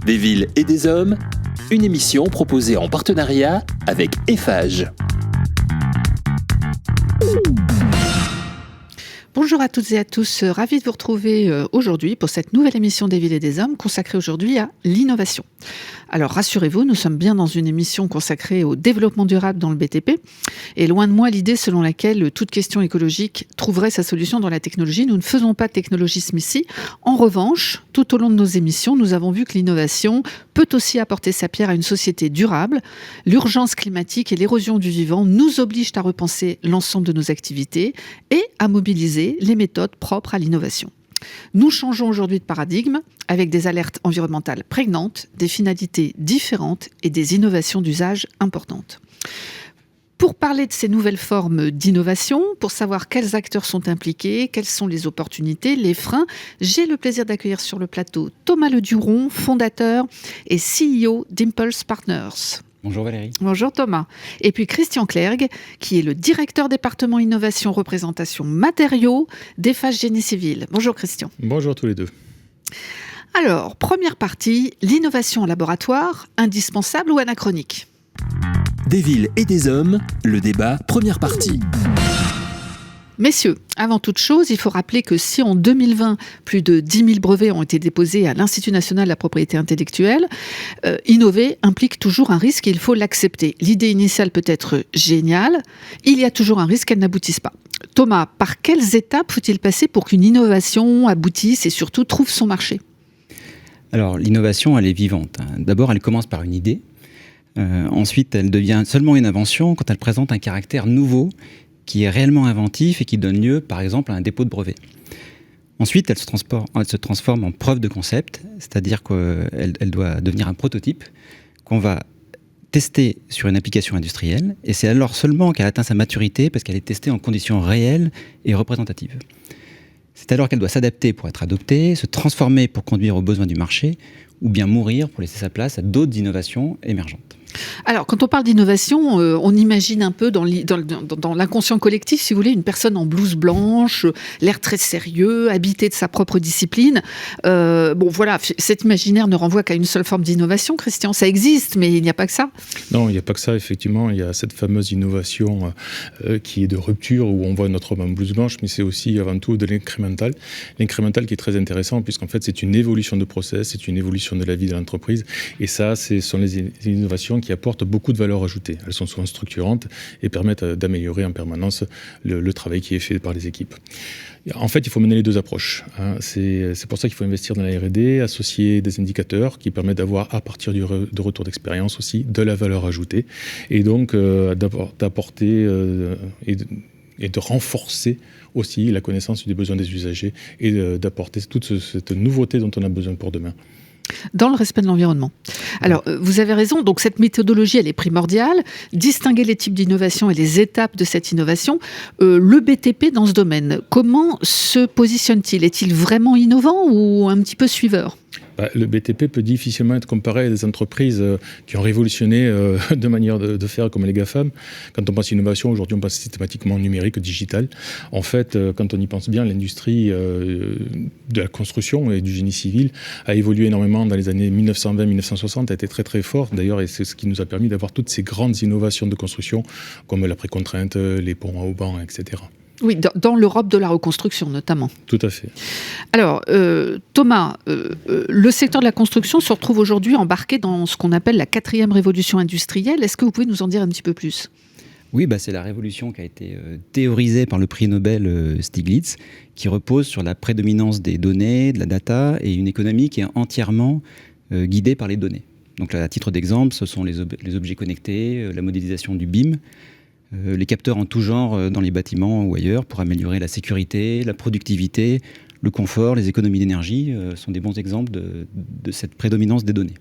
Des villes et des hommes, une émission proposée en partenariat avec Eiffage. Bonjour à toutes et à tous, ravi de vous retrouver aujourd'hui pour cette nouvelle émission des villes et des hommes consacrée aujourd'hui à l'innovation. Alors rassurez-vous, nous sommes bien dans une émission consacrée au développement durable dans le BTP et loin de moi l'idée selon laquelle toute question écologique trouverait sa solution dans la technologie. Nous ne faisons pas de technologisme ici. En revanche, tout au long de nos émissions, nous avons vu que l'innovation peut aussi apporter sa pierre à une société durable. L'urgence climatique et l'érosion du vivant nous obligent à repenser l'ensemble de nos activités et à mobiliser les méthodes propres à l'innovation. Nous changeons aujourd'hui de paradigme avec des alertes environnementales prégnantes, des finalités différentes et des innovations d'usage importantes. Pour parler de ces nouvelles formes d'innovation, pour savoir quels acteurs sont impliqués, quelles sont les opportunités, les freins, j'ai le plaisir d'accueillir sur le plateau Thomas Leduron, fondateur et CEO d'Impulse Partners. Bonjour Valérie. Bonjour Thomas. Et puis Christian Clergue, qui est le directeur département innovation représentation matériaux d'Eiffage Génie Civil. Bonjour Christian. Bonjour tous les deux. Alors, première partie, l'innovation en laboratoire, indispensable ou anachronique ? Des villes et des hommes, le débat, première partie. Messieurs, avant toute chose, il faut rappeler que si en 2020, plus de 10 000 brevets ont été déposés à l'Institut national de la propriété intellectuelle, innover implique toujours un risque et il faut l'accepter. L'idée initiale peut être géniale, il y a toujours un risque qu'elle n'aboutisse pas. Thomas, par quelles étapes faut-il passer pour qu'une innovation aboutisse et surtout trouve son marché ? Alors l'innovation, elle est vivante. D'abord, elle commence par une idée. Ensuite, elle devient seulement une invention quand elle présente un caractère nouveau qui est réellement inventif et qui donne lieu, par exemple, à un dépôt de brevet. Ensuite, elle se transforme en preuve de concept, c'est-à-dire qu'elle doit devenir un prototype qu'on va tester sur une application industrielle, et c'est alors seulement qu'elle atteint sa maturité parce qu'elle est testée en conditions réelles et représentatives. C'est alors qu'elle doit s'adapter pour être adoptée, se transformer pour conduire aux besoins du marché, ou bien mourir pour laisser sa place à d'autres innovations émergentes. Alors, quand on parle d'innovation, on imagine un peu dans l'inconscient collectif, si vous voulez, une personne en blouse blanche, l'air très sérieux, habité de sa propre discipline. Bon, voilà, cet imaginaire ne renvoie qu'à une seule forme d'innovation, Christian. Ça existe, mais il n'y a pas que ça. Non, il n'y a pas que ça, effectivement. Il y a cette fameuse innovation qui est de rupture, où on voit notre homme en blouse blanche, mais c'est aussi avant tout de l'incrémental. L'incrémental qui est très intéressant, puisqu'en fait, c'est une évolution de process, c'est une évolution de la vie de l'entreprise. Et ça, ce sont les innovations qui apportent beaucoup de valeur ajoutée. Elles sont souvent structurantes et permettent d'améliorer en permanence le travail qui est fait par les équipes. En fait, il faut mener les deux approches. C'est pour ça qu'il faut investir dans la R&D, associer des indicateurs qui permettent d'avoir, à partir de retour d'expérience aussi, de la valeur ajoutée, et donc d'apporter et de renforcer aussi la connaissance des besoins des usagers et d'apporter toute cette nouveauté dont on a besoin pour demain. Dans le respect de l'environnement. Alors, vous avez raison, donc cette méthodologie, elle est primordiale. Distinguer les types d'innovation et les étapes de cette innovation. Le BTP dans ce domaine, comment se positionne-t-il ? Est-il vraiment innovant ou un petit peu suiveur ? Le BTP peut difficilement être comparé à des entreprises qui ont révolutionné de manière de faire comme les GAFAM. Quand on pense innovation, aujourd'hui on pense systématiquement au numérique, au digital. En fait, quand on y pense bien, l'industrie de la construction et du génie civil a évolué énormément dans les années 1920-1960, a été très très fort d'ailleurs, et c'est ce qui nous a permis d'avoir toutes ces grandes innovations de construction comme la précontrainte, les ponts à haubans, etc. Oui, dans l'Europe de la reconstruction notamment. Tout à fait. Alors, Thomas, le secteur de la construction se retrouve aujourd'hui embarqué dans ce qu'on appelle la 4e révolution industrielle. Est-ce que vous pouvez nous en dire un petit peu plus ? Oui, c'est la révolution qui a été théorisée par le prix Nobel Stiglitz, qui repose sur la prédominance des données, de la data, et une économie qui est entièrement guidée par les données. Donc là, à titre d'exemple, ce sont les objets connectés, la modélisation du BIM, les capteurs en tout genre dans les bâtiments ou ailleurs pour améliorer la sécurité, la productivité, le confort, les économies d'énergie sont des bons exemples de cette prédominance des données.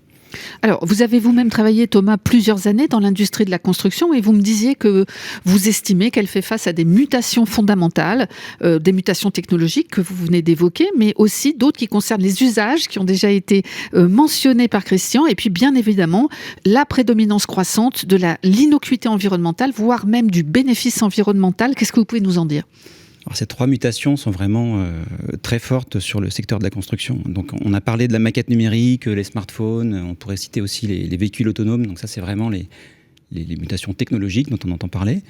Alors, vous avez vous-même travaillé, Thomas, plusieurs années dans l'industrie de la construction et vous me disiez que vous estimez qu'elle fait face à des mutations fondamentales, des mutations technologiques que vous venez d'évoquer, mais aussi d'autres qui concernent les usages qui ont déjà été mentionnés par Christian et puis bien évidemment la prédominance croissante de l'innocuité environnementale, voire même du bénéfice environnemental. Qu'est-ce que vous pouvez nous en dire ? Alors, ces 3 mutations sont vraiment très fortes sur le secteur de la construction. Donc, on a parlé de la maquette numérique, les smartphones, on pourrait citer aussi les véhicules autonomes. Donc ça, c'est vraiment les mutations technologiques dont on entend parler.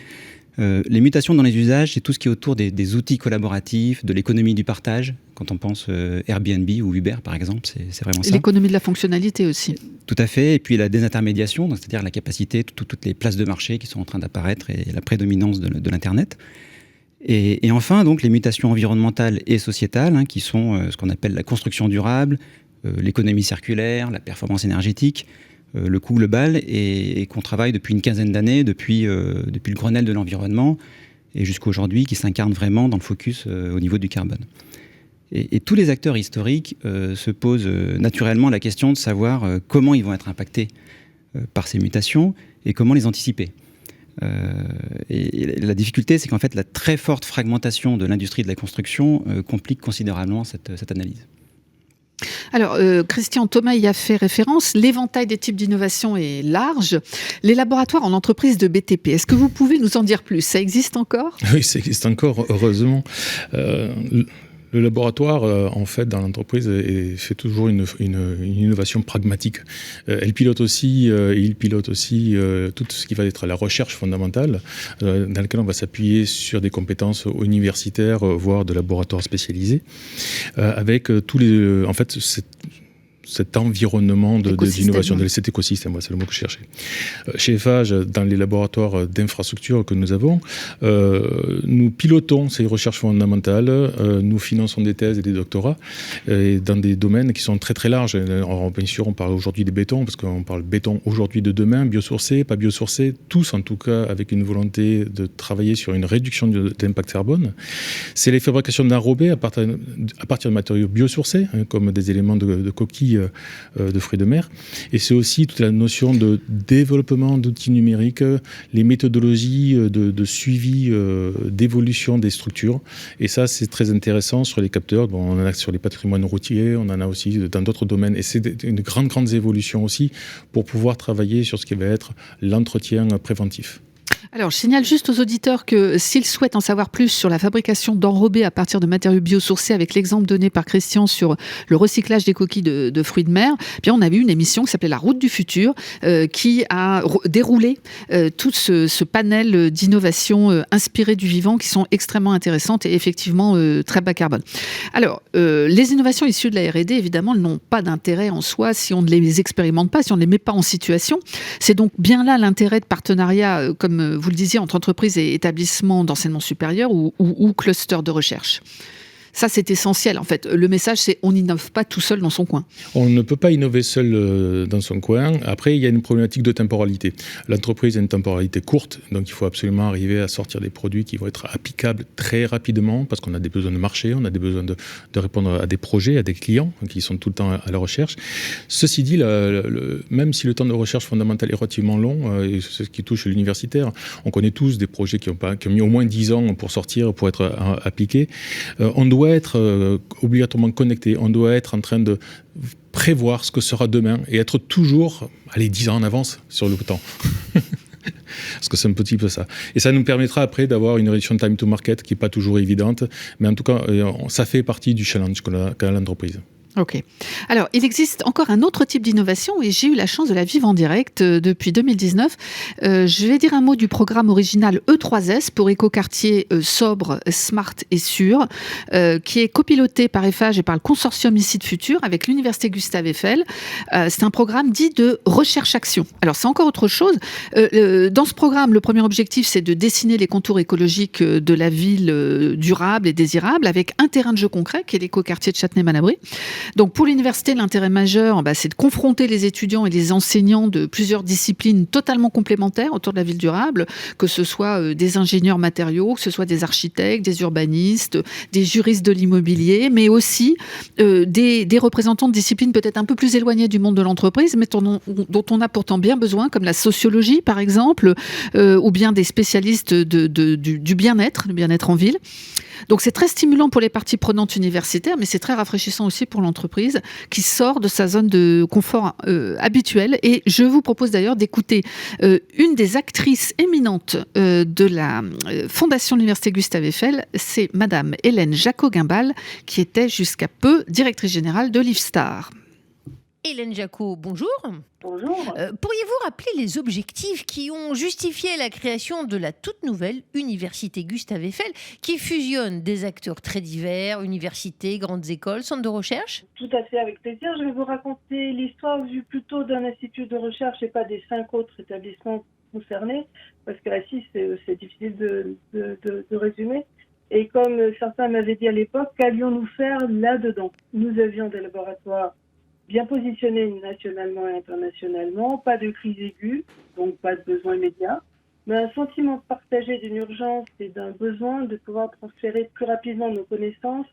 Les mutations dans les usages, c'est tout ce qui est autour des outils collaboratifs, de l'économie du partage. Quand on pense Airbnb ou Uber, par exemple, c'est vraiment ça. L'économie de la fonctionnalité aussi. Tout à fait. Et puis la désintermédiation, c'est-à-dire la capacité, toutes les places de marché qui sont en train d'apparaître et la prédominance de l'Internet. Et enfin, donc, les mutations environnementales et sociétales, qui sont ce qu'on appelle la construction durable, l'économie circulaire, la performance énergétique, le coût global, et qu'on travaille depuis une quinzaine d'années, depuis le Grenelle de l'environnement, et jusqu'à aujourd'hui, qui s'incarne vraiment dans le focus au niveau du carbone. Et tous les acteurs historiques se posent naturellement la question de savoir comment ils vont être impactés par ces mutations et comment les anticiper. Et la difficulté, c'est qu'en fait, la très forte fragmentation de l'industrie de la construction complique considérablement cette analyse. Alors, Christian, Thomas y a fait référence. L'éventail des types d'innovation est large. Les laboratoires en entreprise de BTP, est-ce que vous pouvez nous en dire plus ? Ça existe encore ? Oui, ça existe encore, heureusement. Le laboratoire, en fait, dans l'entreprise, fait toujours une innovation pragmatique. Il pilote aussi tout ce qui va être la recherche fondamentale, dans laquelle on va s'appuyer sur des compétences universitaires, voire de laboratoires spécialisés, avec tous les... En fait, cet environnement d'innovation, cet écosystème, c'est le mot que je cherchais. Chez Eiffage, dans les laboratoires d'infrastructure que nous avons, nous pilotons ces recherches fondamentales, nous finançons des thèses et des doctorats dans des domaines qui sont très très larges. Alors, bien sûr, on parle aujourd'hui des bétons, parce qu'on parle béton aujourd'hui de demain, biosourcé, pas biosourcé, tous en tout cas avec une volonté de travailler sur une réduction de l'impact carbone. C'est les fabrications d'enrobés à partir de matériaux biosourcés, comme des éléments de coquilles de fruits de mer. Et c'est aussi toute la notion de développement d'outils numériques, les méthodologies de suivi d'évolution des structures. Et ça, c'est très intéressant sur les capteurs. Bon, on en a sur les patrimoines routiers, on en a aussi dans d'autres domaines. Et c'est une grande évolution aussi pour pouvoir travailler sur ce qui va être l'entretien préventif. Alors, je signale juste aux auditeurs que s'ils souhaitent en savoir plus sur la fabrication d'enrobés à partir de matériaux biosourcés, avec l'exemple donné par Christian sur le recyclage des coquilles de fruits de mer, eh bien, on avait une émission qui s'appelait La Route du futur, qui a déroulé tout ce panel d'innovations inspirées du vivant qui sont extrêmement intéressantes et effectivement très bas carbone. Alors, les innovations issues de la R&D, évidemment, elles n'ont pas d'intérêt en soi si on ne les expérimente pas, si on ne les met pas en situation. C'est donc bien là l'intérêt de partenariat, comme vous le disiez, entre entreprises et établissements d'enseignement supérieur ou clusters de recherche. Ça, c'est essentiel. En fait, le message, c'est on n'innove pas tout seul dans son coin. On ne peut pas innover seul dans son coin. Après, il y a une problématique de temporalité. L'entreprise a une temporalité courte, donc il faut absolument arriver à sortir des produits qui vont être applicables très rapidement, parce qu'on a des besoins de marché, on a des besoins de répondre à des projets, à des clients qui sont tout le temps à la recherche. Ceci dit, même si le temps de recherche fondamentale est relativement long, et c'est ce qui touche l'universitaire, on connaît tous des projets qui ont mis au moins 10 ans pour sortir, pour être appliqués. On doit être obligatoirement connecté, on doit être en train de prévoir ce que sera demain et être toujours, 10 ans en avance sur le temps. Parce que c'est un petit peu ça. Et ça nous permettra après d'avoir une réduction de time to market qui n'est pas toujours évidente, mais en tout cas, ça fait partie du challenge qu'a l'entreprise. Ok. Alors, il existe encore un autre type d'innovation et j'ai eu la chance de la vivre en direct depuis 2019. Je vais dire un mot du programme original E3S pour écoquartier sobre, smart et sûr, qui est copiloté par Eiffage et par le consortium Ici de Futur avec l'université Gustave Eiffel. C'est un programme dit de recherche-action. Alors, c'est encore autre chose. Dans ce programme, le premier objectif, c'est de dessiner les contours écologiques de la ville durable et désirable avec un terrain de jeu concret qui est l'écoquartier de Châtenay-Malabry. Donc pour l'université, l'intérêt majeur, c'est de confronter les étudiants et les enseignants de plusieurs disciplines totalement complémentaires autour de la ville durable, que ce soit des ingénieurs matériaux, que ce soit des architectes, des urbanistes, des juristes de l'immobilier, mais aussi des représentants de disciplines peut-être un peu plus éloignées du monde de l'entreprise, mais dont on a pourtant bien besoin, comme la sociologie par exemple, ou bien des spécialistes du bien-être, le bien-être en ville. Donc c'est très stimulant pour les parties prenantes universitaires, mais c'est très rafraîchissant aussi pour l'entreprise qui sort de sa zone de confort habituelle. Et je vous propose d'ailleurs d'écouter une des actrices éminentes de la Fondation de l'Université Gustave Eiffel, c'est Madame Hélène Jacot-Guimbal, qui était jusqu'à peu directrice générale de l'IFSTAR. Hélène Jacot, bonjour. Bonjour. Pourriez-vous rappeler les objectifs qui ont justifié la création de la toute nouvelle Université Gustave Eiffel, qui fusionne des acteurs très divers, universités, grandes écoles, centres de recherche? Tout à fait, avec plaisir. Je vais vous raconter l'histoire vue plutôt d'un institut de recherche et pas des 5 autres établissements concernés, parce que là-ci, c'est difficile de résumer. Et comme certains m'avaient dit à l'époque, qu'allions-nous faire là-dedans? Nous avions des laboratoires bien positionnés nationalement et internationalement, pas de crise aiguë, donc pas de besoin immédiat, mais un sentiment partagé d'une urgence et d'un besoin de pouvoir transférer plus rapidement nos connaissances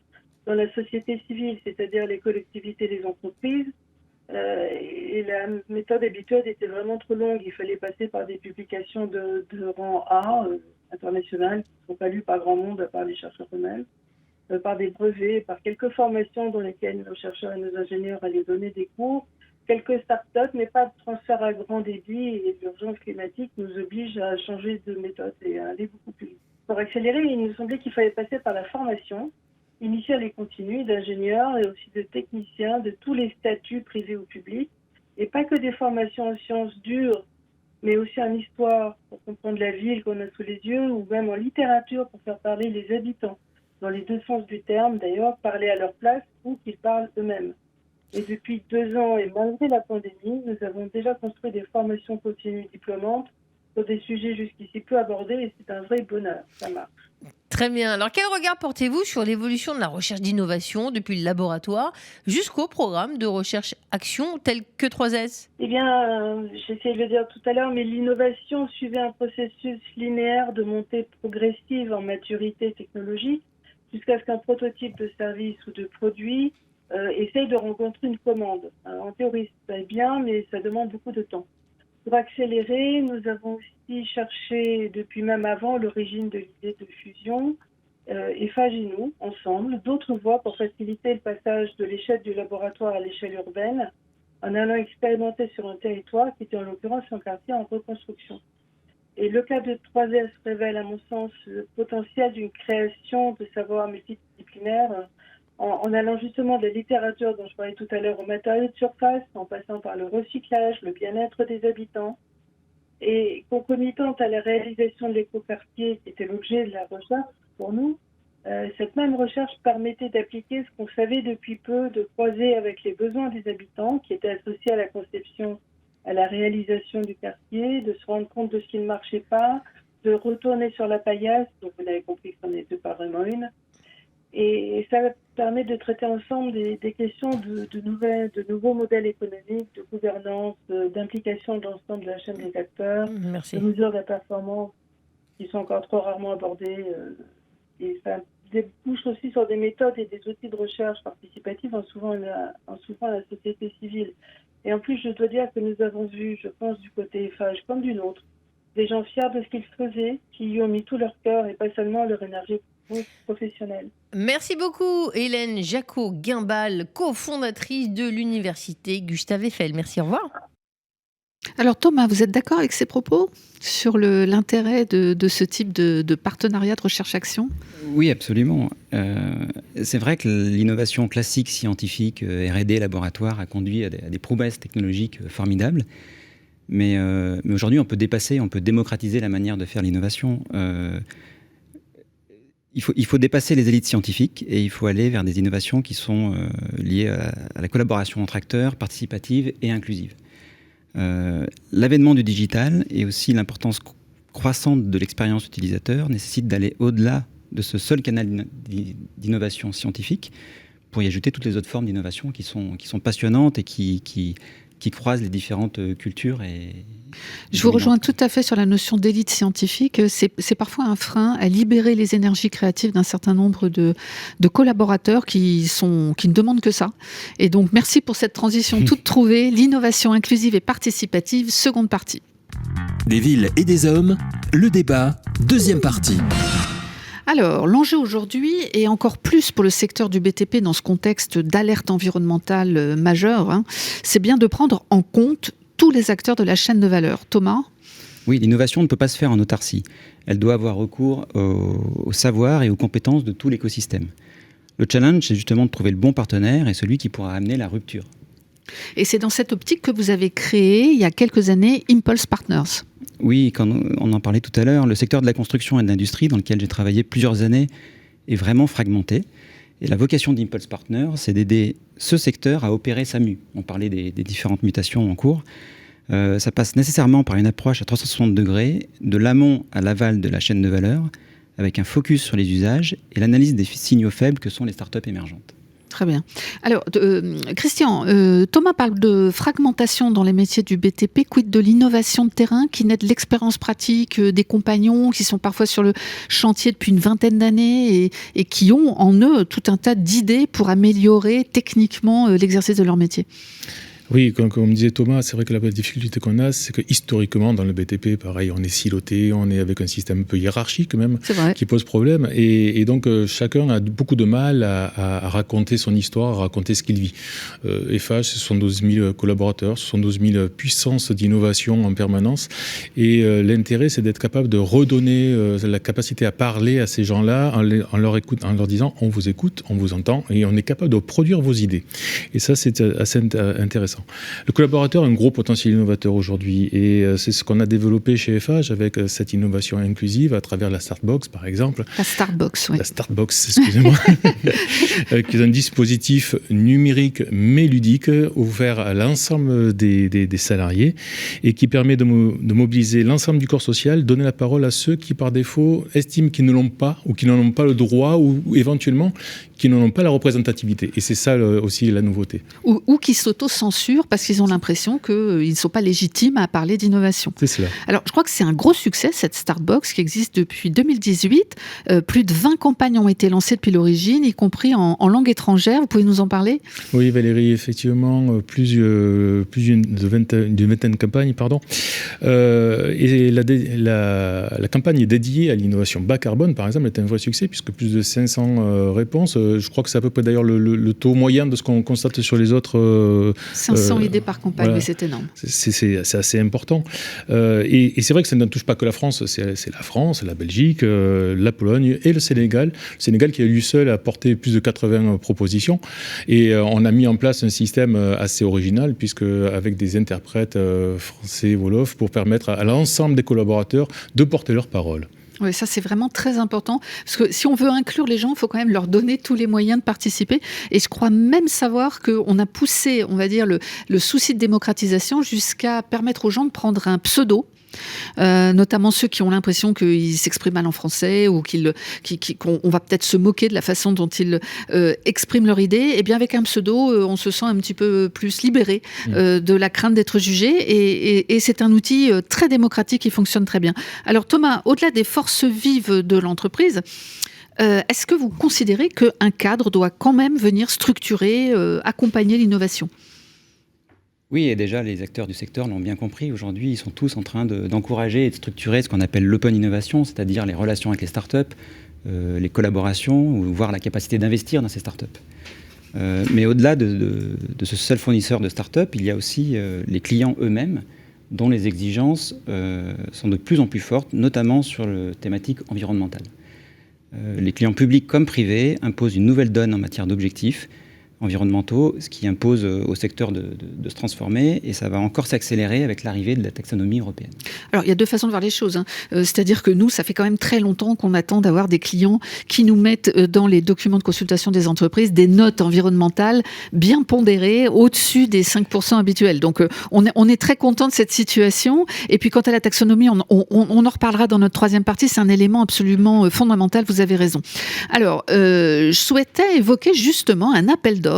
dans la société civile, c'est-à-dire les collectivités, les entreprises. Et la méthode habituelle était vraiment trop longue. Il fallait passer par des publications de rang A, internationales, qui ne sont pas lues par grand monde à part les chercheurs eux-mêmes, par des brevets, par quelques formations dans lesquelles nos chercheurs et nos ingénieurs allaient donner des cours, quelques start-up, mais pas de transfert à grand débit, et l'urgence climatique nous oblige à changer de méthode et à aller beaucoup plus vite. Pour accélérer, il nous semblait qu'il fallait passer par la formation initiale et continue d'ingénieurs et aussi de techniciens de tous les statuts privés ou publics, et pas que des formations en sciences dures, mais aussi en histoire pour comprendre la ville qu'on a sous les yeux, ou même en littérature pour faire parler les habitants. Dans les deux sens du terme, d'ailleurs, parler à leur place ou qu'ils parlent eux-mêmes. Et depuis 2 ans, et malgré la pandémie, nous avons déjà construit des formations continues diplômantes sur des sujets jusqu'ici peu abordés, et c'est un vrai bonheur, ça marche. Très bien. Alors, quel regard portez-vous sur l'évolution de la recherche d'innovation depuis le laboratoire jusqu'au programme de recherche-action tel que 3S? Eh bien, j'essayais de le dire tout à l'heure, mais l'innovation suivait un processus linéaire de montée progressive en maturité technologique, jusqu'à ce qu'un prototype de service ou de produit essaye de rencontrer une commande. Alors, en théorie, c'est bien, mais ça demande beaucoup de temps. Pour accélérer, nous avons aussi cherché, depuis même avant l'origine de l'idée de fusion, Eiffage et nous, ensemble, d'autres voies pour faciliter le passage de l'échelle du laboratoire à l'échelle urbaine, en allant expérimenter sur un territoire qui était en l'occurrence un quartier en reconstruction. Et le cas de 3S révèle, à mon sens, le potentiel d'une création de savoirs multidisciplinaires en allant justement de la littérature dont je parlais tout à l'heure aux matériaux de surface, en passant par le recyclage, le bien-être des habitants. Et concomitante à la réalisation de l'écoquartier, qui était l'objet de la recherche pour nous, cette même recherche permettait d'appliquer ce qu'on savait depuis peu, de croiser avec les besoins des habitants qui étaient associés à la conception, à la réalisation du quartier, de se rendre compte de ce qui ne marchait pas, de retourner sur la paillasse, donc vous avez compris que ce n'en était pas vraiment une. Et ça permet de traiter ensemble des questions de nouveaux modèles économiques, de gouvernance, d'implication dans l'ensemble de la chaîne des acteurs, Merci. de mesures de performance qui sont encore trop rarement abordées. Et ça débouche aussi sur des méthodes et des outils de recherche participative en s'ouvrant à la société civile. Et en plus, je dois dire que nous avons vu, je pense, du côté Eiffage comme du nôtre, des gens fiers de ce qu'ils faisaient, qui y ont mis tout leur cœur et pas seulement leur énergie professionnelle. Merci beaucoup, Hélène Jacot-Guimbal, cofondatrice de l'Université Gustave Eiffel. Merci, au revoir. Alors Thomas, vous êtes d'accord avec ces propos sur l'intérêt de ce type de partenariat de recherche-action? Oui, absolument. C'est vrai que l'innovation classique scientifique, R&D, laboratoire, a conduit à des prouesses technologiques formidables. Mais aujourd'hui, on peut démocratiser la manière de faire l'innovation. Il faut dépasser les élites scientifiques et il faut aller vers des innovations qui sont liées à la collaboration entre acteurs, participative et inclusive. L'avènement du digital et aussi l'importance croissante de l'expérience utilisateur nécessite d'aller au-delà de ce seul canal d'innovation scientifique pour y ajouter toutes les autres formes d'innovation qui sont passionnantes et qui croisent les différentes cultures. Je vous rejoins tout à fait sur la notion d'élite scientifique. C'est parfois un frein à libérer les énergies créatives d'un certain nombre de collaborateurs qui ne demandent que ça. Et donc, merci pour cette transition toute trouvée. L'innovation inclusive et participative, seconde partie. Des villes et des hommes, le débat, deuxième partie. Alors, l'enjeu aujourd'hui, et encore plus pour le secteur du BTP dans ce contexte d'alerte environnementale majeure, c'est bien de prendre en compte tous les acteurs de la chaîne de valeur. Thomas ? Oui, l'innovation ne peut pas se faire en autarcie. Elle doit avoir recours au savoir et aux compétences de tout l'écosystème. Le challenge, c'est justement de trouver le bon partenaire et celui qui pourra amener la rupture. Et c'est dans cette optique que vous avez créé, il y a quelques années, Impulse Partners. Oui, quand on en parlait tout à l'heure, le secteur de la construction et de l'industrie, dans lequel j'ai travaillé plusieurs années, est vraiment fragmenté. Et la vocation d'Impulse Partners, c'est d'aider ce secteur à opérer sa mue. On parlait des différentes mutations en cours. Ça passe nécessairement par une approche à 360 degrés, de l'amont à l'aval de la chaîne de valeur, avec un focus sur les usages et l'analyse des signaux faibles que sont les startups émergentes. Très bien. Alors, Christian, Thomas parle de fragmentation dans les métiers du BTP. Quid de l'innovation de terrain qui naît de l'expérience pratique des compagnons qui sont parfois sur le chantier depuis une vingtaine d'années et qui ont en eux tout un tas d'idées pour améliorer techniquement l'exercice de leur métier. Oui, comme disait Thomas, c'est vrai que la difficulté qu'on a, c'est que historiquement, dans le BTP, pareil, on est siloté, on est avec un système un peu hiérarchique même, qui pose problème. Et donc, chacun a beaucoup de mal à raconter son histoire, à raconter ce qu'il vit. FH, ce sont 12 000 collaborateurs, ce sont 12 000 puissances d'innovation en permanence. Et l'intérêt, c'est d'être capable de redonner la capacité à parler à ces gens-là en leur disant « on vous écoute, on vous entend et on est capable de produire vos idées ». Et ça, c'est assez intéressant. Le collaborateur a un gros potentiel innovateur aujourd'hui et c'est ce qu'on a développé chez FH avec cette innovation inclusive à travers la Startbox par exemple. La Startbox, oui. La Startbox, excusez-moi, qui est un dispositif numérique mais ludique ouvert à l'ensemble des salariés et qui permet de mobiliser l'ensemble du corps social, donner la parole à ceux qui par défaut estiment qu'ils ne l'ont pas ou qui n'en ont pas le droit ou éventuellement qui n'en ont pas la représentativité. Et c'est ça aussi la nouveauté. Ou qui s'auto-censurent parce qu'ils ont l'impression qu'ils ne sont pas légitimes à parler d'innovation. C'est cela. Alors, je crois que c'est un gros succès, cette Startbox qui existe depuis 2018. Plus de 20 campagnes ont été lancées depuis l'origine, y compris en langue étrangère. Vous pouvez nous en parler ? Oui, Valérie, effectivement, plus d'une vingtaine de campagnes, pardon. Et la campagne est dédiée à l'innovation bas carbone, par exemple, est un vrai succès, puisque plus de 500 réponses. Je crois que c'est à peu près d'ailleurs le taux moyen de ce qu'on constate sur les autres. 500 idées par campagne, voilà. Mais c'est énorme. C'est assez important. Et c'est vrai que ça ne touche pas que la France, c'est la France, la Belgique, la Pologne et le Sénégal. Le Sénégal qui a lui seul apporté plus de 80 propositions. Et on a mis en place un système assez original, puisque avec des interprètes français, wolof, pour permettre à l'ensemble des collaborateurs de porter leur parole. Oui, ça c'est vraiment très important, parce que si on veut inclure les gens, il faut quand même leur donner tous les moyens de participer. Et je crois même savoir qu'on a poussé, on va dire, le souci de démocratisation jusqu'à permettre aux gens de prendre un pseudo. Notamment ceux qui ont l'impression qu'ils s'expriment mal en français ou qu'on va peut-être se moquer de la façon dont ils expriment leur idée. Et bien avec un pseudo, on se sent un petit peu plus libéré de la crainte d'être jugé et c'est un outil très démocratique qui fonctionne très bien. Alors Thomas, au-delà des forces vives de l'entreprise, est-ce que vous considérez qu'un cadre doit quand même venir structurer, accompagner l'innovation ? Oui, et déjà, les acteurs du secteur l'ont bien compris. Aujourd'hui, ils sont tous en train d'encourager et de structurer ce qu'on appelle l'open innovation, c'est-à-dire les relations avec les startups, les collaborations, ou voire la capacité d'investir dans ces startups. Mais au-delà de ce seul fournisseur de startups, il y a aussi les clients eux-mêmes, dont les exigences sont de plus en plus fortes, notamment sur la thématique environnementale. Les clients publics comme privés imposent une nouvelle donne en matière d'objectifs environnementaux, ce qui impose au secteur de se transformer, et ça va encore s'accélérer avec l'arrivée de la taxonomie européenne. Alors, il y a deux façons de voir les choses. C'est-à-dire que nous, ça fait quand même très longtemps qu'on attend d'avoir des clients qui nous mettent dans les documents de consultation des entreprises des notes environnementales bien pondérées, au-dessus des 5% habituels. Donc, on est très content de cette situation. Et puis, quant à la taxonomie, on en reparlera dans notre troisième partie. C'est un élément absolument fondamental, vous avez raison. Alors, je souhaitais évoquer justement un appel d'offres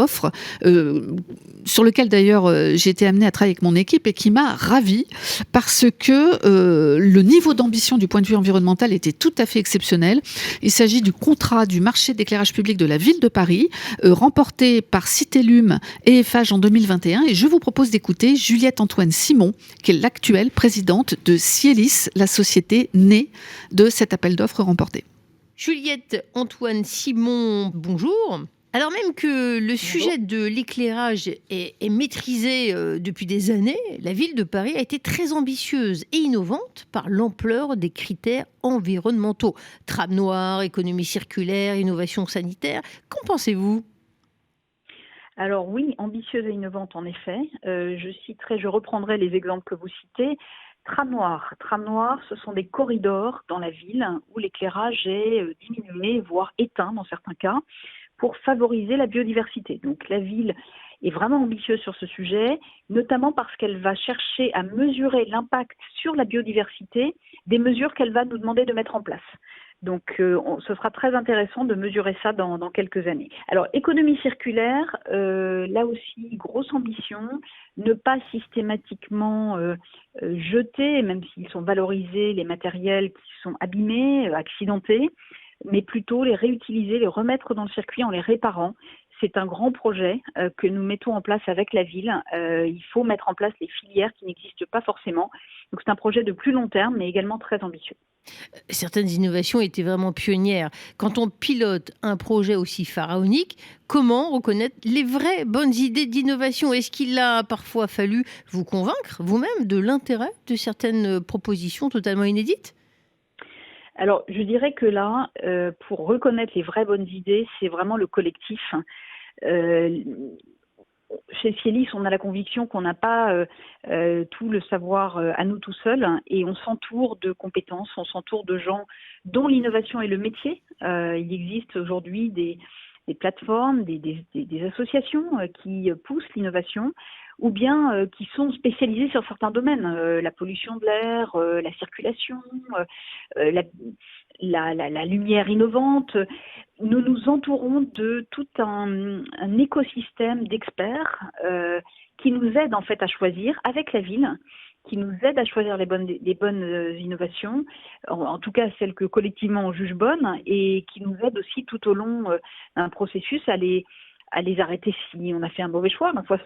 sur lequel d'ailleurs j'ai été amenée à travailler avec mon équipe et qui m'a ravie parce que le niveau d'ambition du point de vue environnemental était tout à fait exceptionnel. Il s'agit du contrat du marché d'éclairage public de la ville de Paris remporté par Citélum et FH en 2021 et je vous propose d'écouter Juliette Antoine Simon qui est l'actuelle présidente de Cielis, la société née de cet appel d'offres remporté. Juliette Antoine Simon, bonjour. Alors même que le sujet de l'éclairage est maîtrisé depuis des années, la ville de Paris a été très ambitieuse et innovante par l'ampleur des critères environnementaux. Tram noir, économie circulaire, innovation sanitaire. Qu'en pensez-vous ? Alors oui, ambitieuse et innovante en effet. Je reprendrai les exemples que vous citez. Tram noir, ce sont des corridors dans la ville où l'éclairage est diminué, voire éteint dans certains cas, pour favoriser la biodiversité. Donc la ville est vraiment ambitieuse sur ce sujet, notamment parce qu'elle va chercher à mesurer l'impact sur la biodiversité des mesures qu'elle va nous demander de mettre en place. Donc ce sera très intéressant de mesurer ça dans quelques années. Alors économie circulaire, là aussi grosse ambition, ne pas systématiquement jeter, même s'ils sont valorisés, les matériels qui sont abîmés, accidentés, mais plutôt les réutiliser, les remettre dans le circuit en les réparant. C'est un grand projet que nous mettons en place avec la ville. Il faut mettre en place les filières qui n'existent pas forcément. Donc c'est un projet de plus long terme, mais également très ambitieux. Certaines innovations étaient vraiment pionnières. Quand on pilote un projet aussi pharaonique, comment reconnaître les vraies bonnes idées d'innovation ? Est-ce qu'il a parfois fallu vous convaincre vous-même de l'intérêt de certaines propositions totalement inédites ? Alors, je dirais que là, pour reconnaître les vraies bonnes idées, c'est vraiment le collectif. Chez Cielis, on a la conviction qu'on n'a pas tout le savoir à nous tout seuls et on s'entoure de compétences, on s'entoure de gens dont l'innovation est le métier. Il existe aujourd'hui des plateformes, des associations qui poussent l'innovation ou bien qui sont spécialisées sur certains domaines, la pollution de l'air, la circulation, la lumière innovante. Nous nous entourons de tout un écosystème d'experts qui nous aident en fait à choisir avec la ville, qui nous aident à choisir les bonnes innovations, en tout cas celles que collectivement on juge bonnes, et qui nous aident aussi tout au long d'un processus à les arrêter si on a fait un mauvais choix, parfois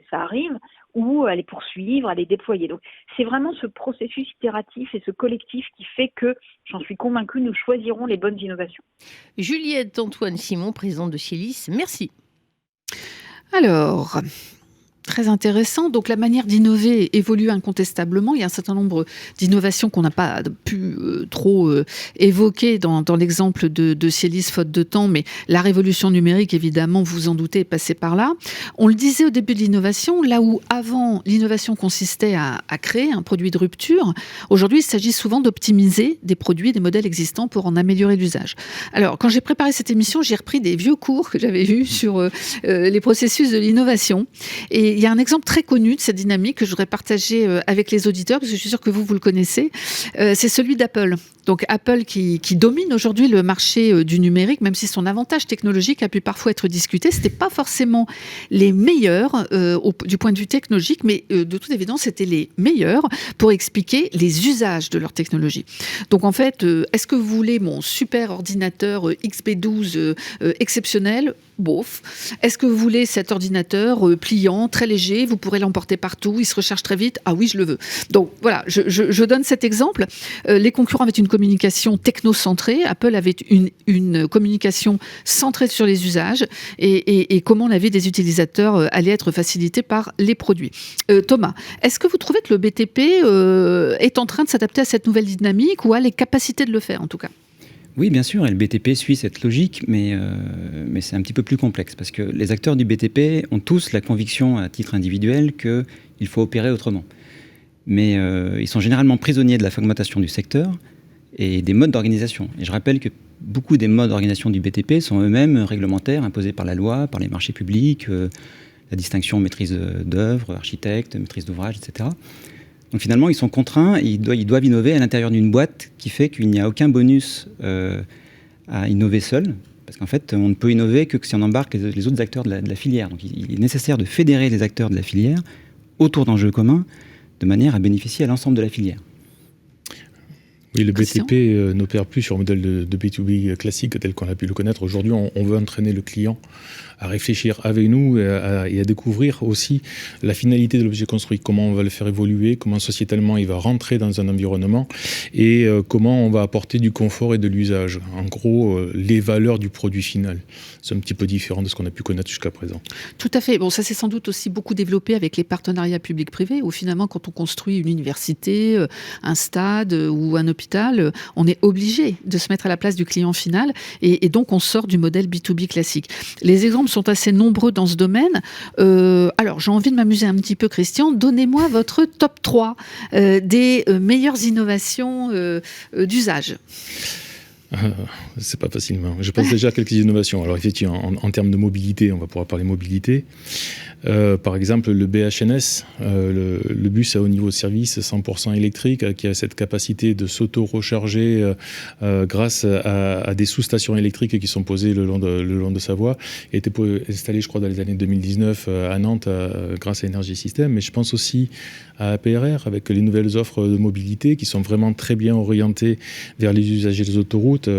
ça arrive, ou à les poursuivre, à les déployer. Donc c'est vraiment ce processus itératif et ce collectif qui fait que, j'en suis convaincue, nous choisirons les bonnes innovations. Juliette Antoine Simon, présidente de Cielis, merci. Alors, très intéressant. Donc la manière d'innover évolue incontestablement. Il y a un certain nombre d'innovations qu'on n'a pas pu trop évoquer dans l'exemple de Cielis, faute de temps, mais la révolution numérique, évidemment, vous en doutez, est passée par là. On le disait au début de l'innovation, là où avant l'innovation consistait à créer un produit de rupture, aujourd'hui il s'agit souvent d'optimiser des produits, des modèles existants pour en améliorer l'usage. Alors quand j'ai préparé cette émission, j'ai repris des vieux cours que j'avais eus sur les processus de l'innovation, et il y a un exemple très connu de cette dynamique que je voudrais partager avec les auditeurs, parce que je suis sûre que vous le connaissez. C'est celui d'Apple. Donc Apple qui domine aujourd'hui le marché du numérique, même si son avantage technologique a pu parfois être discuté. C'était pas forcément les meilleurs du point de vue technologique, mais de toute évidence, c'était les meilleurs pour expliquer les usages de leur technologie. Donc en fait, est-ce que vous voulez mon super ordinateur XP12 exceptionnel ? Bof. Est-ce que vous voulez cet ordinateur pliant, très léger, vous pourrez l'emporter partout, il se recharge très vite ? Ah oui, je le veux. Donc voilà, je donne cet exemple. Les concurrents avaient une communication technocentrée, Apple avait une communication centrée sur les usages et comment la vie des utilisateurs allait être facilitée par les produits. Thomas, est-ce que vous trouvez que le BTP est en train de s'adapter à cette nouvelle dynamique ou a les capacités de le faire en tout cas ? Oui, bien sûr, et le BTP suit cette logique, mais c'est un petit peu plus complexe, parce que les acteurs du BTP ont tous la conviction à titre individuel qu'il faut opérer autrement. Mais ils sont généralement prisonniers de la fragmentation du secteur et des modes d'organisation. Et je rappelle que beaucoup des modes d'organisation du BTP sont eux-mêmes réglementaires, imposés par la loi, par les marchés publics, la distinction maîtrise d'œuvre, architecte, maîtrise d'ouvrage, etc. Donc finalement, ils sont contraints, ils doivent innover à l'intérieur d'une boîte qui fait qu'il n'y a aucun bonus à innover seul, parce qu'en fait, on ne peut innover que si on embarque les autres acteurs de la filière. Donc il est nécessaire de fédérer les acteurs de la filière autour d'enjeux communs, de manière à bénéficier à l'ensemble de la filière. Oui, le Christian ? BTP n'opère plus sur un modèle de B2B classique tel qu'on a pu le connaître. Aujourd'hui, on veut entraîner le client à réfléchir avec nous et à découvrir aussi la finalité de l'objet construit, comment on va le faire évoluer, comment sociétalement il va rentrer dans un environnement et comment on va apporter du confort et de l'usage. En gros, les valeurs du produit final. C'est un petit peu différent de ce qu'on a pu connaître jusqu'à présent. Tout à fait. Bon, ça s'est sans doute aussi beaucoup développé avec les partenariats publics-privés, où finalement, quand on construit une université, un stade ou un hôpital, on est obligé de se mettre à la place du client final, et donc on sort du modèle B2B classique. Les exemples sont assez nombreux dans ce domaine. Alors, j'ai envie de m'amuser un petit peu, Christian. Donnez-moi votre top 3 des meilleures innovations d'usage. C'est pas facile, mais je pense déjà à quelques innovations. Alors effectivement, en termes de mobilité, on va pouvoir parler mobilité. Par exemple, le BHNS, le bus à haut niveau de service 100% électrique, qui a cette capacité de s'auto-recharger grâce à des sous-stations électriques qui sont posées le long de sa voie, a été installé, je crois, dans les années 2019 à Nantes grâce à Énergie Système. Mais je pense aussi à APRR, avec les nouvelles offres de mobilité qui sont vraiment très bien orientées vers les usagers des autoroutes,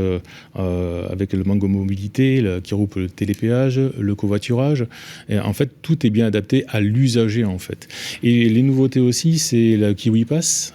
avec le Mango Mobilité, qui regroupe le télépéage, le covoiturage. Et en fait, tout est bien adapté à l'usager, en fait. Et les nouveautés aussi, c'est la Kiwi Pass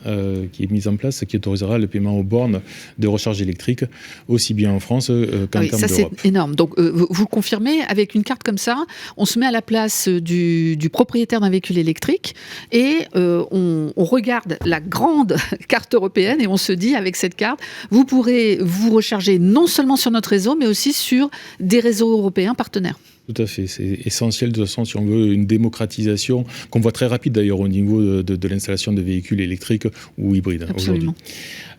qui est mise en place, qui autorisera le paiement aux bornes de recharge électrique, aussi bien en France qu'en termes ça, d'Europe. C'est énorme. Donc, vous confirmez, avec une carte comme ça, on se met à la place du propriétaire d'un véhicule électrique et on regarde la grande carte européenne et on se dit, avec cette carte, vous pourrez vous recharger non seulement sur notre réseau, mais aussi sur des réseaux européens partenaires. Tout à fait, c'est essentiel de toute façon si on veut une démocratisation, qu'on voit très rapide d'ailleurs au niveau de l'installation de véhicules électriques ou hybrides aujourd'hui.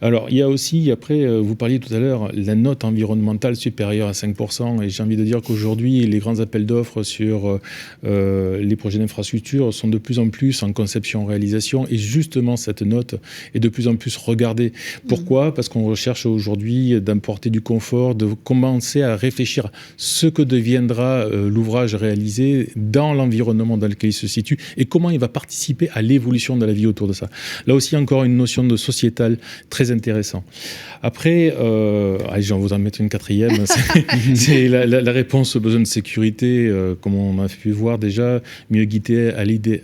Alors il y a aussi, après vous parliez tout à l'heure, la note environnementale supérieure à 5%, et j'ai envie de dire qu'aujourd'hui les grands appels d'offres sur les projets d'infrastructure sont de plus en plus en conception-réalisation, et justement cette note est de plus en plus regardée. Pourquoi ? Parce qu'on recherche aujourd'hui d'apporter du confort, de commencer à réfléchir à ce que deviendra l'ouvrage réalisé dans l'environnement dans lequel il se situe et comment il va participer à l'évolution de la vie autour de ça. Là aussi, encore une notion de sociétale très intéressante. Après, j'en voudrais mettre une quatrième, c'est la réponse aux besoins de sécurité, comme on a pu voir déjà, mieux guider,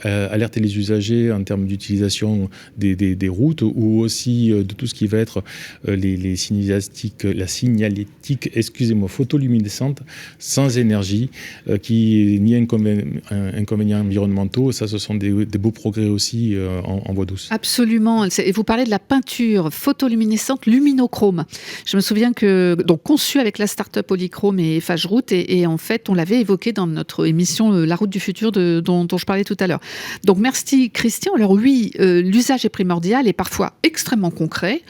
alerter les usagers en termes d'utilisation des routes, ou aussi de tout ce qui va être la signalétique, photoluminescente, sans énergie, qui ni inconvénients environnementaux. Ça, ce sont des beaux progrès aussi en voie douce. Absolument. Et vous parlez de la peinture photoluminescente luminochrome. Je me souviens que, donc, conçue avec la start-up Polychrome et Fageroute, et en fait, on l'avait évoqué dans notre émission La route du futur dont je parlais tout à l'heure. Donc, merci Christian. Alors oui, l'usage est primordial et parfois extrêmement concret,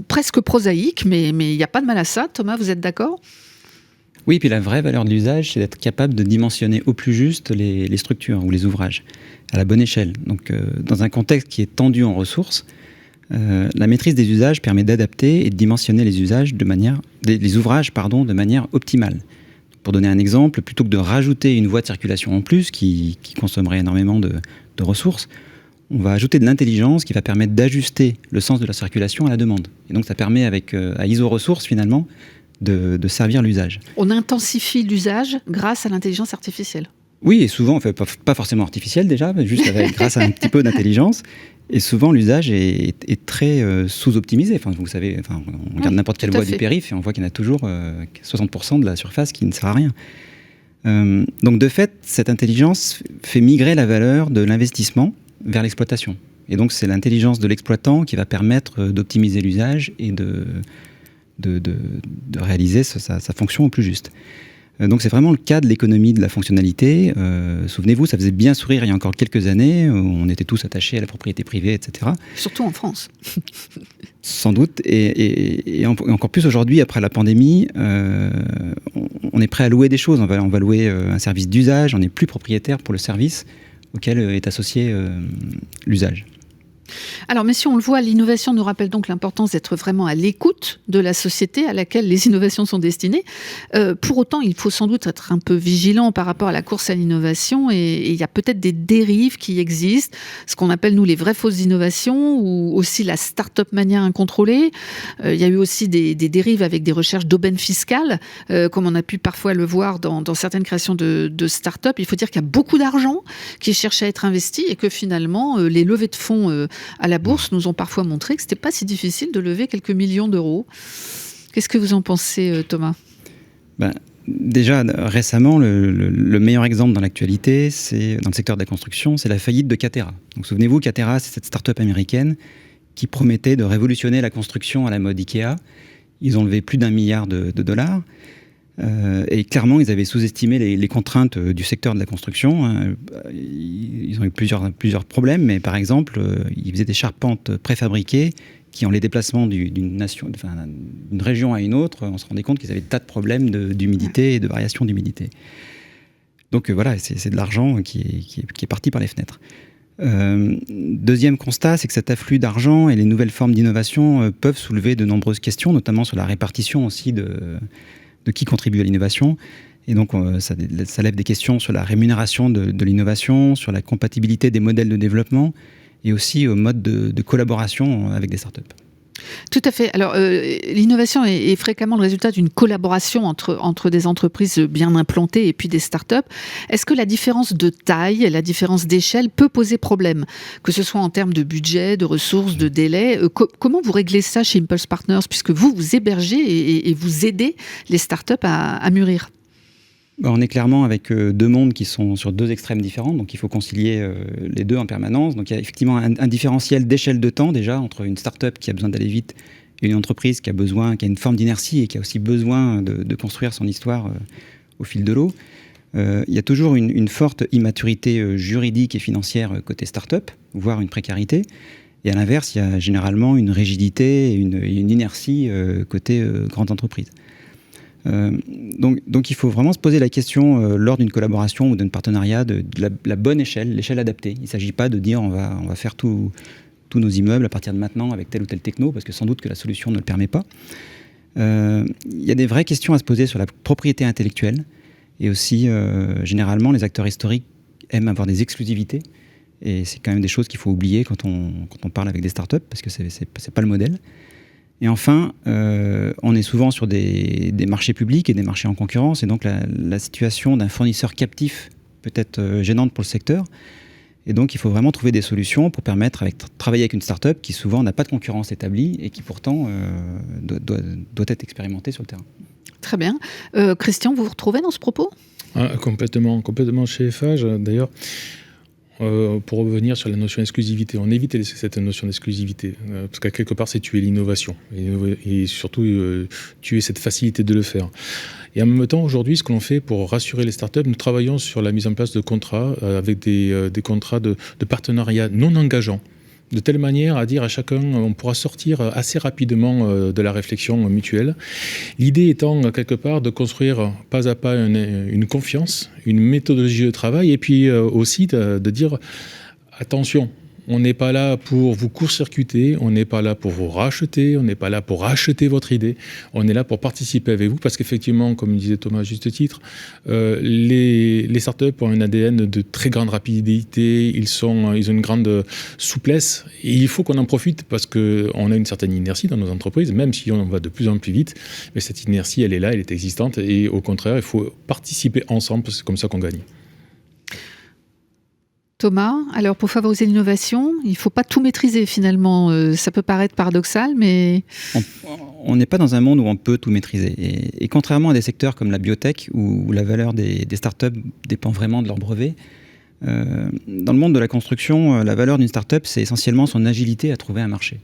presque prosaïque, mais il n'y a pas de mal à ça. Thomas, vous êtes d'accord ? Oui, puis la vraie valeur de l'usage, c'est d'être capable de dimensionner au plus juste les structures ou les ouvrages à la bonne échelle. Donc, dans un contexte qui est tendu en ressources, la maîtrise des usages permet d'adapter et de dimensionner les ouvrages de manière optimale. Pour donner un exemple, plutôt que de rajouter une voie de circulation en plus qui consommerait énormément de ressources, on va ajouter de l'intelligence qui va permettre d'ajuster le sens de la circulation à la demande. Et donc, ça permet à iso-ressources, finalement, de servir l'usage. On intensifie l'usage grâce à l'intelligence artificielle. Oui, et souvent, pas forcément artificielle déjà, mais juste grâce à un petit peu d'intelligence. Et souvent, l'usage est très sous-optimisé. Enfin, vous savez, on regarde n'importe quelle voie du périph' et on voit qu'il y en a toujours 60% de la surface qui ne sert à rien. Donc, de fait, cette intelligence fait migrer la valeur de l'investissement vers l'exploitation. Et donc, c'est l'intelligence de l'exploitant qui va permettre d'optimiser l'usage et de réaliser sa fonction au plus juste. Donc c'est vraiment le cas de l'économie de la fonctionnalité. Souvenez-vous, ça faisait bien sourire il y a encore quelques années, où on était tous attachés à la propriété privée, etc. Surtout en France. Sans doute, et encore plus aujourd'hui, après la pandémie, on est prêt à louer des choses. On va louer un service d'usage, on n'est plus propriétaire pour le service auquel est associé l'usage. Alors, mais si on le voit, l'innovation nous rappelle donc l'importance d'être vraiment à l'écoute de la société à laquelle les innovations sont destinées. Pour autant, il faut sans doute être un peu vigilant par rapport à la course à l'innovation et il y a peut-être des dérives qui existent, ce qu'on appelle nous les vraies fausses innovations ou aussi la start-up mania incontrôlée. Il y a eu aussi des dérives avec des recherches d'aubaine fiscale, comme on a pu parfois le voir dans certaines créations de start-up. Il faut dire qu'il y a beaucoup d'argent qui cherche à être investi et que finalement, les levées de fonds à la bourse nous ont parfois montré que c'était pas si difficile de lever quelques millions d'euros. Qu'est-ce que vous en pensez, Thomas ? Déjà, récemment, le meilleur exemple dans l'actualité, c'est dans le secteur de la construction, c'est la faillite de Catera. Donc, souvenez-vous, Catera, c'est cette start-up américaine qui promettait de révolutionner la construction à la mode Ikea. Ils ont levé plus d'1 milliard de dollars. Et clairement, ils avaient sous-estimé les contraintes du secteur de la construction. Ils ont eu plusieurs problèmes, mais par exemple, ils faisaient des charpentes préfabriquées qui, en les déplacements d'une région à une autre, on se rendait compte qu'ils avaient des tas de problèmes d'humidité et de variation d'humidité. Donc voilà, c'est de l'argent qui est parti par les fenêtres. Deuxième constat, c'est que cet afflux d'argent et les nouvelles formes d'innovation peuvent soulever de nombreuses questions, notamment sur la répartition aussi de qui contribue à l'innovation. Et donc, ça lève des questions sur la rémunération de l'innovation, sur la compatibilité des modèles de développement et aussi au mode de collaboration avec des startups. Tout à fait. Alors, l'innovation est fréquemment le résultat d'une collaboration entre des entreprises bien implantées et puis des startups. Est-ce que la différence de taille, la différence d'échelle peut poser problème, que ce soit en termes de budget, de ressources, de délai? Comment vous réglez ça chez Impulse Partners, puisque vous hébergez et vous aidez les startups à mûrir? On est clairement avec deux mondes qui sont sur deux extrêmes différents, donc il faut concilier les deux en permanence. Donc il y a effectivement un différentiel d'échelle de temps déjà entre une start-up qui a besoin d'aller vite et une entreprise qui a une forme d'inertie et qui a aussi besoin de construire son histoire au fil de l'eau. Il y a toujours une forte immaturité juridique et financière côté start-up, voire une précarité. Et à l'inverse, il y a généralement une rigidité et une inertie côté grande entreprise. Donc il faut vraiment se poser la question lors d'une collaboration ou d'un partenariat de la bonne échelle, l'échelle adaptée. Il ne s'agit pas de dire on va faire tous nos immeubles à partir de maintenant avec telle ou telle techno, parce que sans doute que la solution ne le permet pas. Il y a des vraies questions à se poser sur la propriété intellectuelle et aussi généralement les acteurs historiques aiment avoir des exclusivités et c'est quand même des choses qu'il faut oublier quand on parle avec des startups parce que c'est pas le modèle. Et enfin, on est souvent sur des marchés publics et des marchés en concurrence. Et donc, la situation d'un fournisseur captif peut être gênante pour le secteur. Et donc, il faut vraiment trouver des solutions pour permettre travailler avec une start-up qui souvent n'a pas de concurrence établie et qui pourtant doit être expérimentée sur le terrain. Très bien. Christian, vous vous retrouvez dans ce propos ? Complètement chez Eiffage. D'ailleurs, pour revenir sur la notion d'exclusivité, on évite cette notion d'exclusivité, parce qu'à quelque part, c'est tuer l'innovation, et surtout tuer cette facilité de le faire. Et en même temps, aujourd'hui, ce que l'on fait pour rassurer les startups, nous travaillons sur la mise en place de contrats, avec des contrats de partenariat non engageants, de telle manière à dire à chacun, on pourra sortir assez rapidement de la réflexion mutuelle. L'idée étant, quelque part, de construire pas à pas une confiance, une méthodologie de travail, et puis aussi de dire, attention, on n'est pas là pour vous court-circuiter, on n'est pas là pour vous racheter, on n'est pas là pour racheter votre idée, on est là pour participer avec vous, parce qu'effectivement, comme disait Thomas à juste titre, les startups ont un ADN de très grande rapidité, ils ont une grande souplesse, et il faut qu'on en profite, parce qu'on a une certaine inertie dans nos entreprises, même si on va de plus en plus vite, mais cette inertie, elle est là, elle est existante, et au contraire, il faut participer ensemble, parce que c'est comme ça qu'on gagne. Thomas, alors pour favoriser l'innovation, il ne faut pas tout maîtriser finalement. Ça peut paraître paradoxal, mais... On n'est pas dans un monde où on peut tout maîtriser. Et contrairement à des secteurs comme la biotech, où la valeur des startups dépend vraiment de leur brevet, dans le monde de la construction, la valeur d'une startup, c'est essentiellement son agilité à trouver un marché.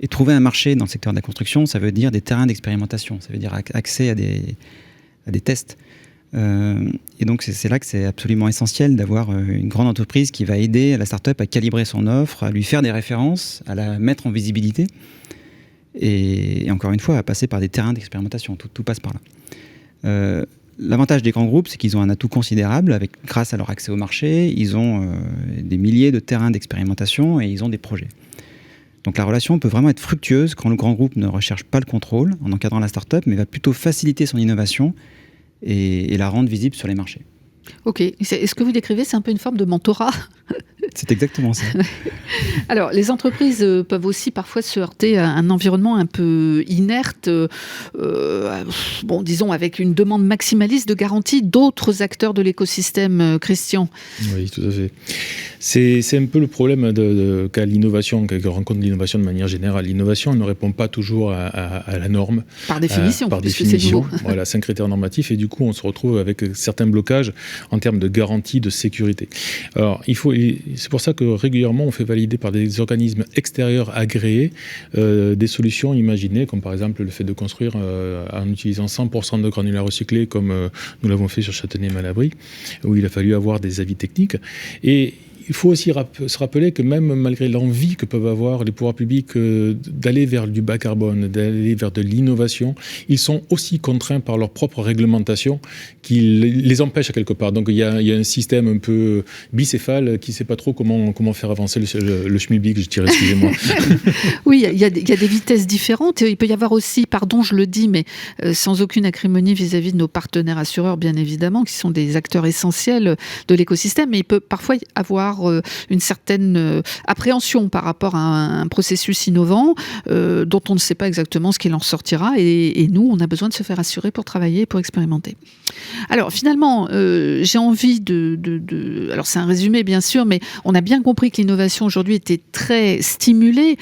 Et trouver un marché dans le secteur de la construction, ça veut dire des terrains d'expérimentation, ça veut dire accès à des tests. Et donc c'est là que c'est absolument essentiel d'avoir une grande entreprise qui va aider la start-up à calibrer son offre, à lui faire des références, à la mettre en visibilité et encore une fois à passer par des terrains d'expérimentation. Tout passe par là. l'avantage des grands groupes, c'est qu'ils ont un atout considérable grâce à leur accès au marché. Ils ont des milliers de terrains d'expérimentation et ils ont des projets. Donc la relation peut vraiment être fructueuse quand le grand groupe ne recherche pas le contrôle en encadrant la start-up, mais va plutôt faciliter son innovation et la rendre visible sur les marchés. Ok. Est-ce que vous décrivez, c'est un peu une forme de mentorat ? C'est exactement ça. Alors, les entreprises peuvent aussi parfois se heurter à un environnement un peu inerte, disons avec une demande maximaliste de garantie d'autres acteurs de l'écosystème, Christian. Oui, tout à fait. C'est un peu le problème qu'a l'innovation, que rencontre l'innovation de manière générale. L'innovation ne répond pas toujours à la norme. Par définition, puisque c'est nouveau. Voilà, 5 critères normatifs, et du coup, on se retrouve avec certains blocages en termes de garantie de sécurité. Alors, c'est pour ça que régulièrement, on fait valider par des organismes extérieurs agréés des solutions imaginées, comme par exemple le fait de construire en utilisant 100% de granulats recyclés, comme nous l'avons fait sur Châtenay-Malabry, où il a fallu avoir des avis techniques. Et il faut aussi se rappeler que même malgré l'envie que peuvent avoir les pouvoirs publics d'aller vers du bas carbone, d'aller vers de l'innovation, ils sont aussi contraints par leur propre réglementation qui les empêche à quelque part. Donc il y a un système un peu bicéphale qui ne sait pas trop comment faire avancer le schmilblick, je dirais, excusez-moi. Oui, il y a des vitesses différentes. Il peut y avoir aussi, pardon, je le dis, mais sans aucune acrimonie vis-à-vis de nos partenaires assureurs, bien évidemment, qui sont des acteurs essentiels de l'écosystème, mais il peut parfois y avoir une certaine appréhension par rapport à un processus innovant dont on ne sait pas exactement ce qu'il en sortira, et nous, on a besoin de se faire assurer pour travailler, pour expérimenter. Alors finalement, j'ai envie alors c'est un résumé bien sûr, mais on a bien compris que l'innovation aujourd'hui était très stimulée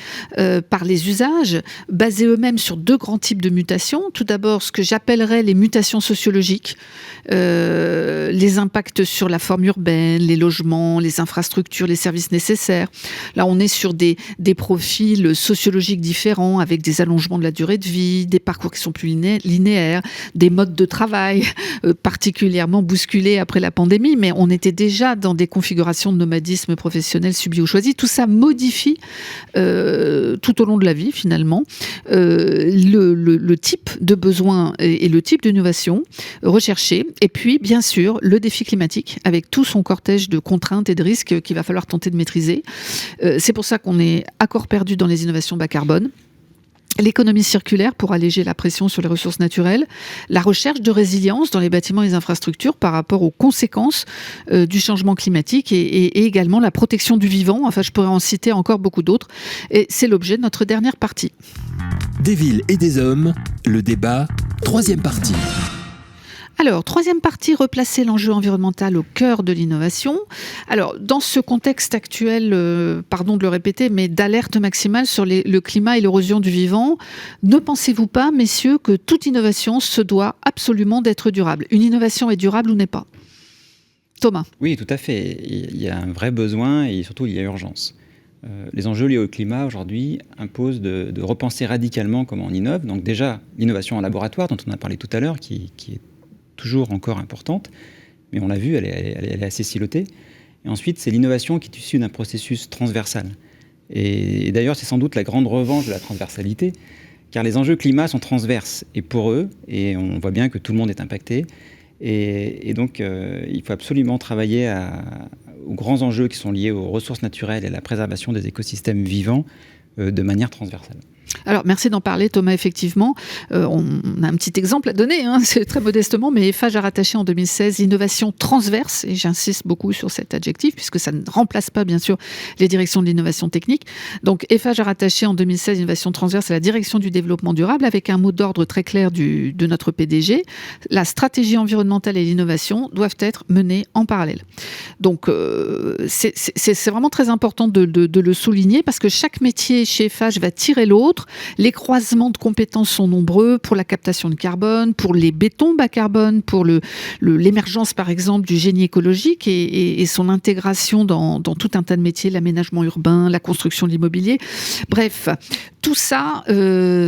par les usages, basés eux-mêmes sur 2 grands types de mutations. Tout d'abord, ce que j'appellerais les mutations sociologiques, les impacts sur la forme urbaine, les logements, les infrastructures, les services nécessaires. Là, on est sur des profils sociologiques différents, avec des allongements de la durée de vie, des parcours qui sont plus linéaires, des modes de travail particulièrement bousculés après la pandémie, mais on était déjà dans des configurations de nomadisme professionnel subi ou choisi. Tout ça modifie tout au long de la vie, finalement, le type de besoin et le type d'innovation recherché. Et puis, bien sûr, le défi climatique, avec tout son cortège de contraintes et de risques qu'il va falloir tenter de maîtriser. C'est pour ça qu'on est à corps perdu dans les innovations bas carbone. L'économie circulaire pour alléger la pression sur les ressources naturelles, la recherche de résilience dans les bâtiments et les infrastructures par rapport aux conséquences du changement climatique et également la protection du vivant. Enfin, je pourrais en citer encore beaucoup d'autres. Et c'est l'objet de notre dernière partie. Des villes et des hommes, le débat, 3e partie. Alors, 3e partie, replacer l'enjeu environnemental au cœur de l'innovation. Alors, dans ce contexte actuel, pardon de le répéter, mais d'alerte maximale sur le climat et l'érosion du vivant, ne pensez-vous pas, messieurs, que toute innovation se doit absolument d'être durable ? Une innovation est durable ou n'est pas ? Thomas ? Oui, tout à fait. Il y a un vrai besoin et surtout, il y a urgence. Les enjeux liés au climat aujourd'hui imposent de repenser radicalement comment on innove. Donc déjà, l'innovation en laboratoire, dont on a parlé tout à l'heure, qui est toujours encore importante, mais on l'a vu, elle est assez silotée. Et ensuite, c'est l'innovation qui est issue d'un processus transversal. Et d'ailleurs, c'est sans doute la grande revanche de la transversalité, car les enjeux climat sont transverses et poreux, et on voit bien que tout le monde est impacté. Et donc, il faut absolument travailler aux grands enjeux qui sont liés aux ressources naturelles et à la préservation des écosystèmes vivants de manière transversale. Alors, merci d'en parler, Thomas, effectivement. On a un petit exemple à donner, c'est très modestement, mais Eiffage a rattaché en 2016 innovation transverse, et j'insiste beaucoup sur cet adjectif, puisque ça ne remplace pas, bien sûr, les directions de l'innovation technique. Donc, Eiffage a rattaché en 2016 innovation transverse à la direction du développement durable, avec un mot d'ordre très clair de notre PDG. La stratégie environnementale et l'innovation doivent être menées en parallèle. Donc, c'est vraiment très important de le souligner, parce que chaque métier chez Eiffage va tirer l'autre. Les croisements de compétences sont nombreux pour la captation de carbone, pour les bétons bas carbone, pour l'émergence par exemple du génie écologique et son intégration dans tout un tas de métiers, l'aménagement urbain, la construction de l'immobilier. Bref, tout ça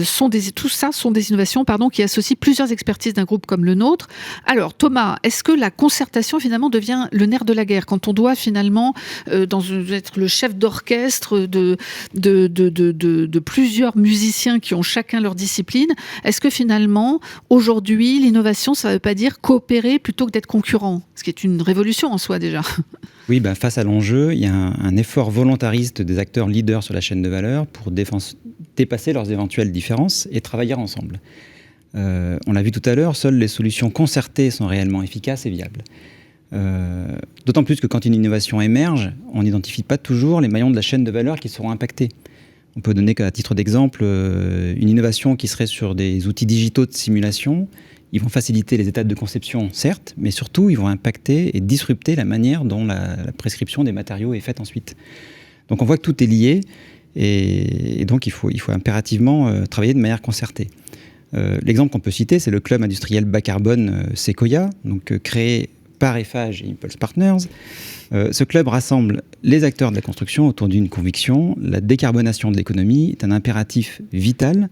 sont des innovations qui associent plusieurs expertises d'un groupe comme le nôtre. Alors Thomas, est-ce que la concertation finalement devient le nerf de la guerre quand on doit finalement être le chef d'orchestre de plusieurs acteurs musiciens qui ont chacun leur discipline. Est-ce que finalement, aujourd'hui, l'innovation, ça ne veut pas dire coopérer plutôt que d'être concurrent, ce qui est une révolution en soi déjà? Oui, face à l'enjeu, il y a un effort volontariste des acteurs leaders sur la chaîne de valeur pour dépasser leurs éventuelles différences et travailler ensemble. On l'a vu tout à l'heure, seules les solutions concertées sont réellement efficaces et viables. D'autant plus que quand une innovation émerge, on n'identifie pas toujours les maillons de la chaîne de valeur qui seront impactés. On peut donner qu'à titre d'exemple, une innovation qui serait sur des outils digitaux de simulation. Ils vont faciliter les étapes de conception, certes, mais surtout, ils vont impacter et disrupter la manière dont la prescription des matériaux est faite ensuite. Donc on voit que tout est lié, et donc il faut impérativement travailler de manière concertée. L'exemple qu'on peut citer, c'est le club industriel bas carbone Sequoia, donc créé par Eiffage et Impulse Partners. Ce club rassemble les acteurs de la construction autour d'une conviction: la décarbonation de l'économie est un impératif vital,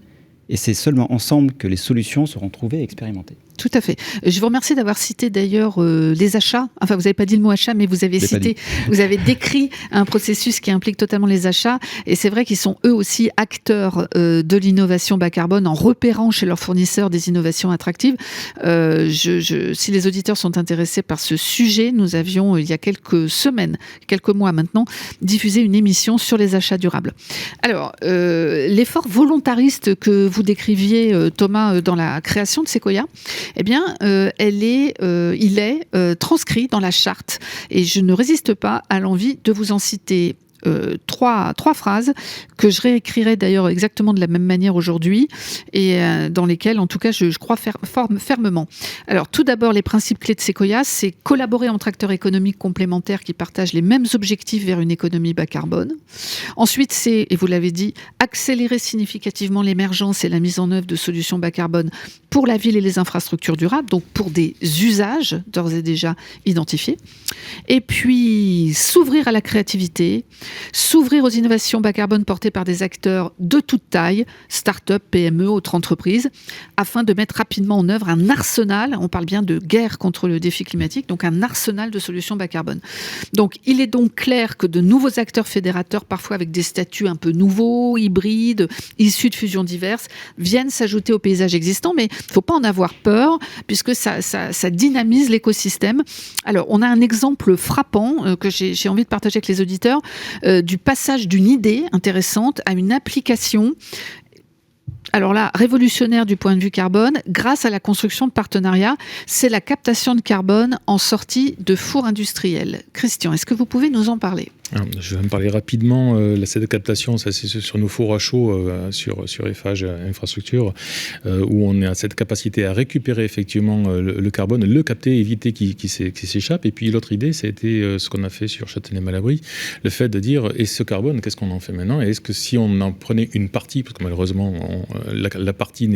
et c'est seulement ensemble que les solutions seront trouvées et expérimentées. Tout à fait. Je vous remercie d'avoir cité d'ailleurs les achats. Enfin, vous n'avez pas dit le mot achat, mais vous avez décrit un processus qui implique totalement les achats. Et c'est vrai qu'ils sont eux aussi acteurs de l'innovation bas carbone en repérant chez leurs fournisseurs des innovations attractives. Si les auditeurs sont intéressés par ce sujet, nous avions, il y a quelques semaines, quelques mois maintenant, diffusé une émission sur les achats durables. Alors, l'effort volontariste que vous décriviez, Thomas, dans la création de Sequoia, eh bien, il est transcrit dans la charte. Et je ne résiste pas à l'envie de vous en citer trois phrases que je réécrirai d'ailleurs exactement de la même manière aujourd'hui et dans lesquelles, en tout cas, je crois fermement. Alors, tout d'abord, les principes clés de Sequoia, c'est collaborer entre acteurs économiques complémentaires qui partagent les mêmes objectifs vers une économie bas carbone. Ensuite, c'est, et vous l'avez dit, accélérer significativement l'émergence et la mise en œuvre de solutions bas carbone pour la ville et les infrastructures durables, donc pour des usages d'ores et déjà identifiés. Et puis, s'ouvrir à la créativité, s'ouvrir aux innovations bas carbone portées par des acteurs de toute taille, start-up, PME, autres entreprises, afin de mettre rapidement en œuvre un arsenal, on parle bien de guerre contre le défi climatique, donc un arsenal de solutions bas carbone. Donc il est donc clair que de nouveaux acteurs fédérateurs, parfois avec des statuts un peu nouveaux, hybrides, issus de fusions diverses, viennent s'ajouter au paysage existant, mais il ne faut pas en avoir peur, puisque ça dynamise l'écosystème. Alors on a un exemple frappant que j'ai envie de partager avec les auditeurs, du passage d'une idée intéressante à une application. Alors là, révolutionnaire du point de vue carbone, grâce à la construction de partenariats, c'est la captation de carbone en sortie de fours industriels. Christian, est-ce que vous pouvez nous en parler ? Je vais en parler rapidement. Cette captation, ça c'est sur nos fours à chaud, sur Eiffage Infrastructure, où on a cette capacité à récupérer effectivement le carbone, le capter, éviter qu'il s'échappe. Et puis l'autre idée, ça a été ce qu'on a fait sur Châtenay-Malabry, le fait de dire, et ce carbone, qu'est-ce qu'on en fait maintenant ? Et est-ce que si on en prenait une partie, parce que malheureusement la partie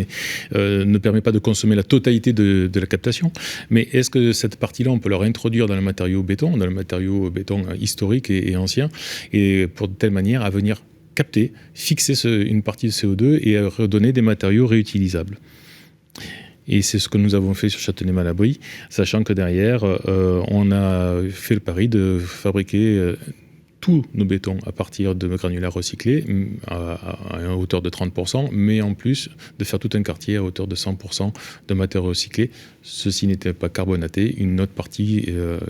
ne permet pas de consommer la totalité de la captation, mais est-ce que cette partie-là, on peut la réintroduire dans le matériau béton historique et ancien, et pour de telle manière à venir capter, fixer une partie de CO2 et à redonner des matériaux réutilisables. Et c'est ce que nous avons fait sur Châtenay-Malabry, sachant que derrière, on a fait le pari de fabriquer tous nos bétons à partir de granulats recyclés à hauteur de 30%, mais en plus de faire tout un quartier à hauteur de 100% de matériaux recyclés. Ceci n'était pas carbonaté. Une autre partie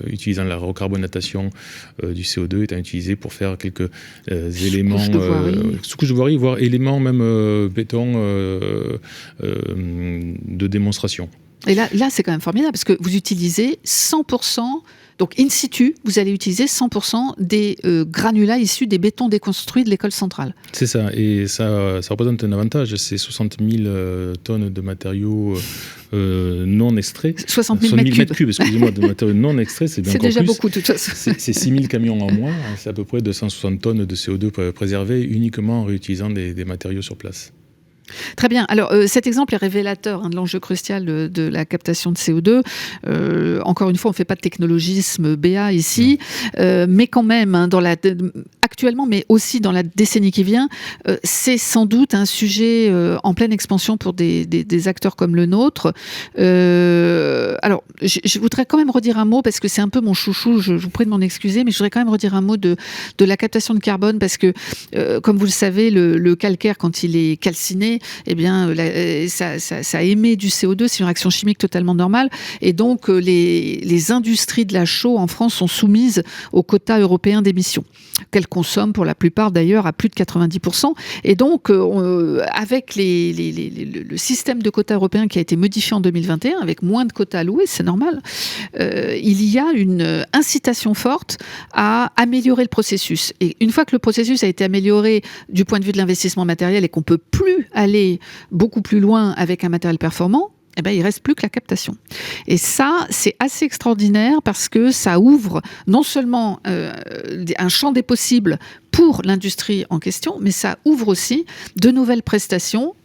utilisant la recarbonatation du CO2 étant utilisée pour faire quelques éléments sous-couche de voirie, voire éléments même béton de démonstration. Et là c'est quand même formidable parce que vous utilisez 100%. Donc, in situ, vous allez utiliser 100% des granulats issus des bétons déconstruits de l'école centrale. C'est ça, et ça représente un avantage. C'est 60 000 tonnes de matériaux non extraits. 60 000 mètres cubes, excusez-moi, de matériaux non extraits, c'est bien c'est encore déjà plus. Beaucoup, de toute façon. C'est 6 000 camions en moins, c'est à peu près 260 tonnes de CO2 préservés uniquement en réutilisant des matériaux sur place. Très bien. Alors, cet exemple est révélateur de l'enjeu crucial de la captation de CO2. Encore une fois, on ne fait pas de technologisme BA ici, mais quand même, actuellement, mais aussi dans la décennie qui vient, c'est sans doute un sujet en pleine expansion pour des acteurs comme le nôtre. Alors, je voudrais quand même redire un mot, parce que c'est un peu mon chouchou, je vous prie de m'en excuser, mais je voudrais quand même redire un mot de la captation de carbone, parce que, comme vous le savez, le calcaire, quand il est calciné, eh bien, ça émet du CO2, c'est une réaction chimique totalement normale, et donc les industries de la chaux en France sont soumises aux quotas européens d'émissions, qu'elles consomment pour la plupart d'ailleurs à plus de 90%. Et donc, avec le système de quotas européens qui a été modifié en 2021, avec moins de quotas alloués, c'est normal, il y a une incitation forte à améliorer le processus. Et une fois que le processus a été amélioré du point de vue de l'investissement matériel et qu'on peut plus aller beaucoup plus loin avec un matériel performant, eh ben, il reste plus que la captation. Et ça, c'est assez extraordinaire parce que ça ouvre non seulement un champ des possibles pour l'industrie en question, mais ça ouvre aussi de nouvelles prestations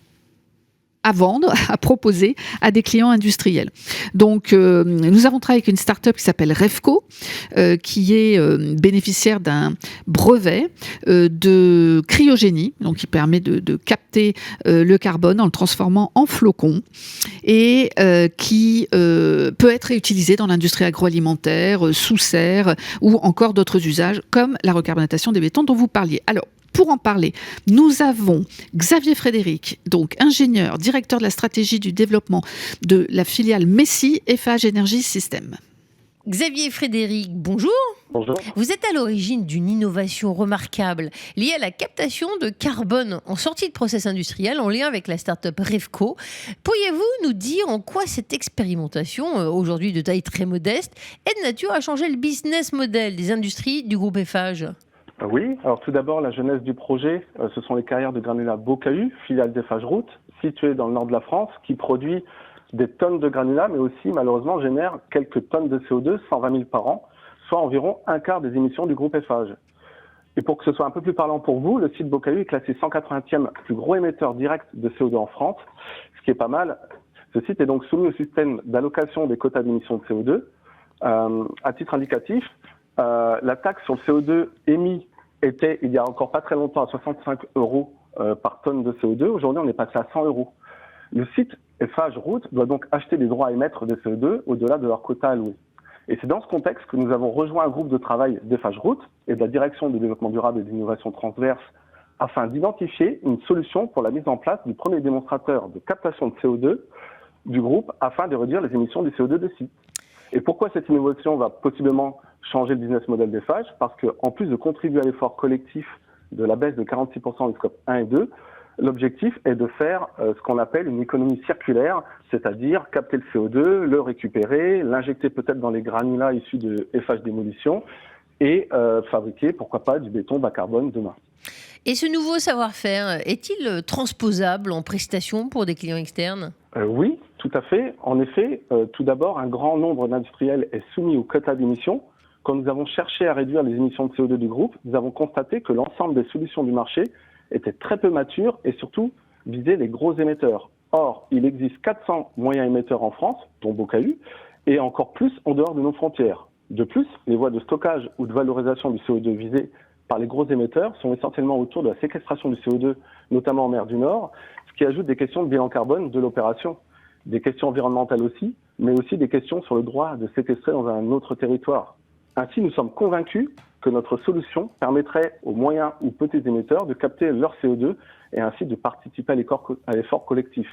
à vendre, à proposer à des clients industriels. Donc, nous avons travaillé avec une start-up qui s'appelle Refco, qui est bénéficiaire d'un brevet de cryogénie, donc qui permet de capter le carbone en le transformant en flocons, et qui peut être réutilisé dans l'industrie agroalimentaire, sous serre, ou encore d'autres usages, comme la recarbonatation des bétons dont vous parliez. Alors, pour en parler, nous avons Xavier Frédéric, donc ingénieur, directeur de la stratégie du développement de la filiale Messi Eiffage Énergie Système. Xavier Frédéric, bonjour. Bonjour. Vous êtes à l'origine d'une innovation remarquable liée à la captation de carbone en sortie de process industriel en lien avec la start-up Refco. Pourriez-vous nous dire en quoi cette expérimentation, aujourd'hui de taille très modeste, est de nature à changer le business model des industries du groupe Eiffage ? Oui, alors tout d'abord, la genèse du projet, ce sont les carrières de granulats Bocahu, filiale d'Eiffage Route, située dans le nord de la France, qui produit des tonnes de granulats, mais aussi malheureusement génère quelques tonnes de CO2, 120 000 par an, soit environ un quart des émissions du groupe Eiffage. Et pour que ce soit un peu plus parlant pour vous, le site Bocahu est classé 180e plus gros émetteur direct de CO2 en France, ce qui est pas mal. Ce site est donc soumis au système d'allocation des quotas d'émissions de CO2. À titre indicatif, la taxe sur le CO2 émis était, il y a encore pas très longtemps, à 65 € par tonne de CO2. Aujourd'hui, on est passé à 100 €. Le site Eiffage Route doit donc acheter des droits à émettre de CO2 au-delà de leur quota alloué. Et c'est dans ce contexte que nous avons rejoint un groupe de travail d'Eiffage Route et de la direction du développement durable et de l'innovation transverse afin d'identifier une solution pour la mise en place du premier démonstrateur de captation de CO2 du groupe afin de réduire les émissions du CO2 de site. Et pourquoi cette innovation va possiblement changer le business model d'Eiffage ? Parce qu'en plus de contribuer à l'effort collectif de la baisse de 46% des scopes 1 et 2, l'objectif est de faire ce qu'on appelle une économie circulaire, c'est-à-dire capter le CO2, le récupérer, l'injecter peut-être dans les granulats issus de Eiffage Démolition et fabriquer, pourquoi pas, du béton bas carbone demain. Et ce nouveau savoir-faire, est-il transposable en prestations pour des clients externes ? Oui, tout à fait. En effet, tout d'abord, un grand nombre d'industriels est soumis au quota d'émissions. Quand nous avons cherché à réduire les émissions de CO2 du groupe, nous avons constaté que l'ensemble des solutions du marché étaient très peu matures et surtout visaient les gros émetteurs. Or, il existe 400 moyens émetteurs en France, dont Bocahu, et encore plus en dehors de nos frontières. De plus, les voies de stockage ou de valorisation du CO2 visées par les gros émetteurs sont essentiellement autour de la séquestration du CO2, notamment en mer du Nord, ce qui ajoute des questions de bilan carbone de l'opération, des questions environnementales aussi, mais aussi des questions sur le droit de séquestrer dans un autre territoire. Ainsi, nous sommes convaincus que notre solution permettrait aux moyens ou petits émetteurs de capter leur CO2 et ainsi de participer à l'effort collectif.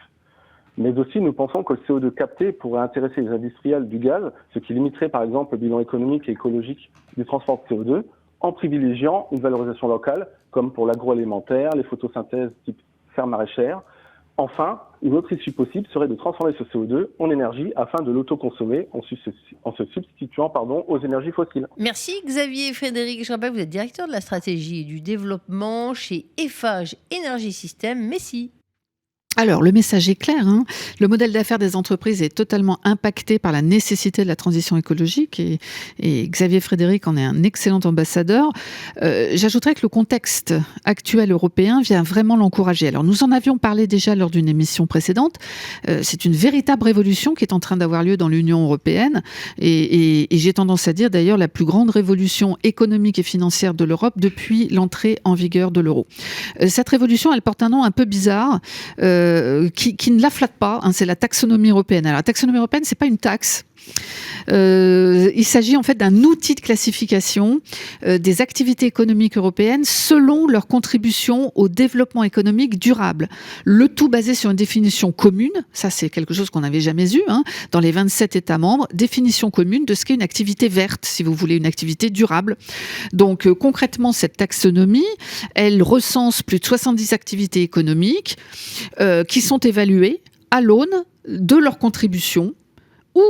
Mais aussi, nous pensons que le CO2 capté pourrait intéresser les industriels du gaz, ce qui limiterait par exemple le bilan économique et écologique du transport de CO2, en privilégiant une valorisation locale, comme pour l'agroalimentaire, les photosynthèses type ferme maraîchère. Enfin, une autre issue possible serait de transformer ce CO2 en énergie afin de l'autoconsommer en se substituant aux énergies fossiles. Merci Xavier Frédéric. Je rappelle que vous êtes directeur de la stratégie et du développement chez Eiffage Énergie Système Messi. Alors, le message est clair. Le modèle d'affaires des entreprises est totalement impacté par la nécessité de la transition écologique et Xavier Frédéric en est un excellent ambassadeur. J'ajouterais que le contexte actuel européen vient vraiment l'encourager. Alors, nous en avions parlé déjà lors d'une émission précédente. C'est une véritable révolution qui est en train d'avoir lieu dans l'Union européenne et j'ai tendance à dire d'ailleurs la plus grande révolution économique et financière de l'Europe depuis l'entrée en vigueur de l'euro. Cette révolution, elle porte un nom un peu bizarre. Qui ne la flatte pas, c'est la taxonomie européenne. Alors, la taxonomie européenne, c'est pas une taxe. Il s'agit en fait d'un outil de classification des activités économiques européennes selon leur contribution au développement économique durable. Le tout basé sur une définition commune, ça c'est quelque chose qu'on n'avait jamais eu dans les 27 États membres, définition commune de ce qu'est une activité verte, si vous voulez, une activité durable. Donc concrètement, cette taxonomie, elle recense plus de 70 activités économiques qui sont évaluées à l'aune de leur contribution ou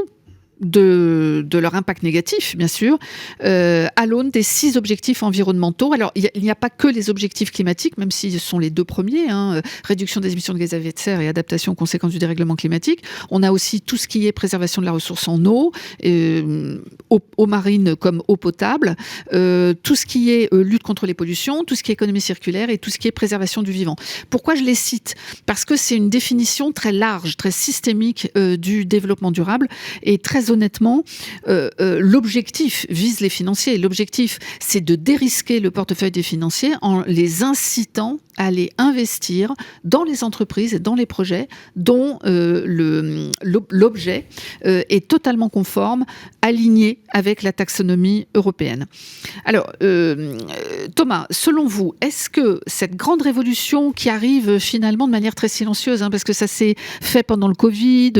de leur impact négatif, bien sûr, à l'aune des 6 objectifs environnementaux. Alors, il n'y a pas que les objectifs climatiques, même si ce sont les 2 premiers, réduction des émissions de gaz à effet de serre et adaptation aux conséquences du dérèglement climatique. On a aussi tout ce qui est préservation de la ressource en eau, eau marine comme eau potable, tout ce qui est lutte contre les pollutions, tout ce qui est économie circulaire et tout ce qui est préservation du vivant. Pourquoi je les cite ? Parce que c'est une définition très large, très systémique du développement durable et très honnêtement, l'objectif vise les financiers. L'objectif, c'est de dérisquer le portefeuille des financiers en les incitant à aller investir dans les entreprises et dans les projets dont l'objet est totalement conforme, aligné avec la taxonomie européenne. Alors, Thomas, selon vous, est-ce que cette grande révolution qui arrive finalement de manière très silencieuse, parce que ça s'est fait pendant le Covid,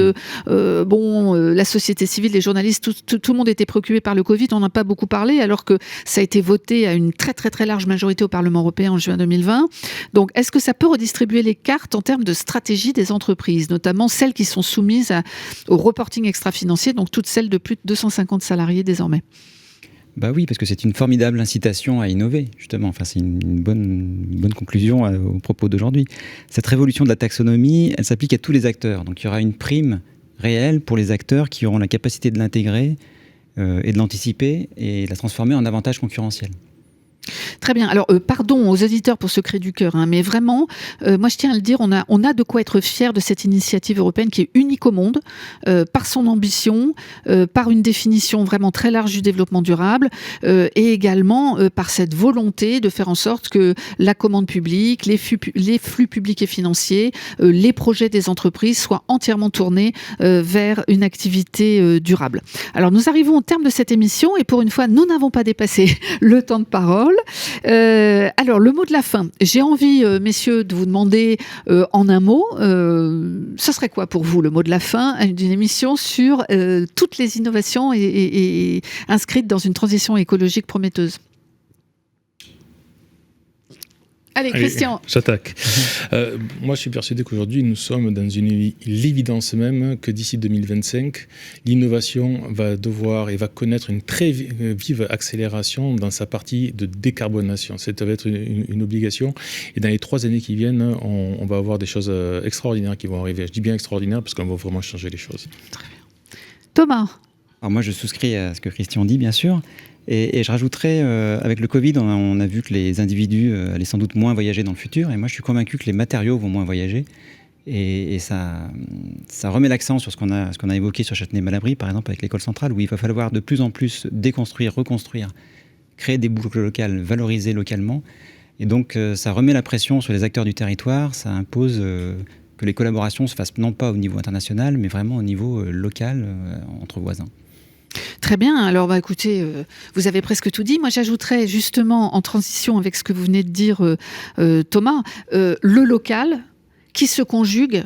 la société civile, les journalistes, tout le monde était préoccupé par le Covid, on n'a pas beaucoup parlé, alors que ça a été voté à une très très très large majorité au Parlement européen en juin 2020. Donc, est-ce que ça peut redistribuer les cartes en termes de stratégie des entreprises, notamment celles qui sont soumises au reporting extra-financier, donc toutes celles de plus de 250 salariés désormais ? Bah oui, parce que c'est une formidable incitation à innover, justement. Enfin, c'est une bonne conclusion au propos d'aujourd'hui. Cette révolution de la taxonomie, elle s'applique à tous les acteurs. Donc, il y aura une prime réelle pour les acteurs qui auront la capacité de l'intégrer et de l'anticiper et de la transformer en avantage concurrentiel. Très bien. Alors, pardon aux auditeurs pour ce cri du cœur, mais vraiment, moi je tiens à le dire, on a de quoi être fier de cette initiative européenne qui est unique au monde, par son ambition, par une définition vraiment très large du développement durable, et également par cette volonté de faire en sorte que la commande publique, les flux publics et financiers, les projets des entreprises soient entièrement tournés vers une activité durable. Alors, nous arrivons au terme de cette émission et pour une fois, nous n'avons pas dépassé le temps de parole. Alors, le mot de la fin. J'ai envie, messieurs, de vous demander en un mot, ce serait quoi pour vous le mot de la fin d'une émission sur toutes les innovations et inscrites dans une transition écologique prometteuse ? Allez, Christian. J'attaque. Moi, je suis persuadé qu'aujourd'hui, nous sommes dans l'évidence même que d'ici 2025, l'innovation va devoir et va connaître une très vive accélération dans sa partie de décarbonation. Ça va être une obligation. Et dans les 3 années qui viennent, on va avoir des choses extraordinaires qui vont arriver. Je dis bien extraordinaires parce qu'on va vraiment changer les choses. Très bien. Thomas. Alors moi, je souscris à ce que Christian dit, bien sûr. Et je rajouterais, avec le Covid, on a vu que les individus allaient sans doute moins voyager dans le futur. Et moi, je suis convaincu que les matériaux vont moins voyager. Et ça remet l'accent sur ce qu'on a évoqué sur Châtenay-Malabry, par exemple, avec l'école centrale, où il va falloir de plus en plus déconstruire, reconstruire, créer des boucles locales, valoriser localement. Et donc, ça remet la pression sur les acteurs du territoire. Ça impose que les collaborations se fassent non pas au niveau international, mais vraiment au niveau local, entre voisins. Très bien, alors écoutez, vous avez presque tout dit. Moi j'ajouterais justement en transition avec ce que vous venez de dire Thomas, le local qui se conjugue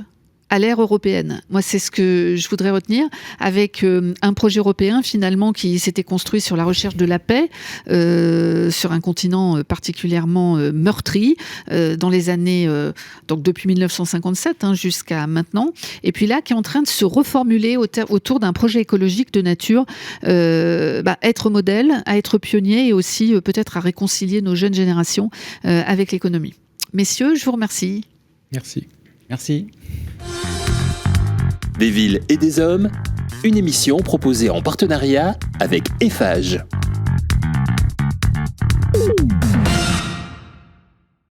à l'ère européenne. Moi, c'est ce que je voudrais retenir avec un projet européen finalement qui s'était construit sur la recherche de la paix sur un continent particulièrement meurtri dans les années, donc depuis 1957 jusqu'à maintenant. Et puis là, qui est en train de se reformuler autour d'un projet écologique de nature, être modèle, à être pionnier et aussi peut-être à réconcilier nos jeunes générations avec l'économie. Messieurs, je vous remercie. Merci. Merci. Des villes et des hommes, une émission proposée en partenariat avec Eiffage.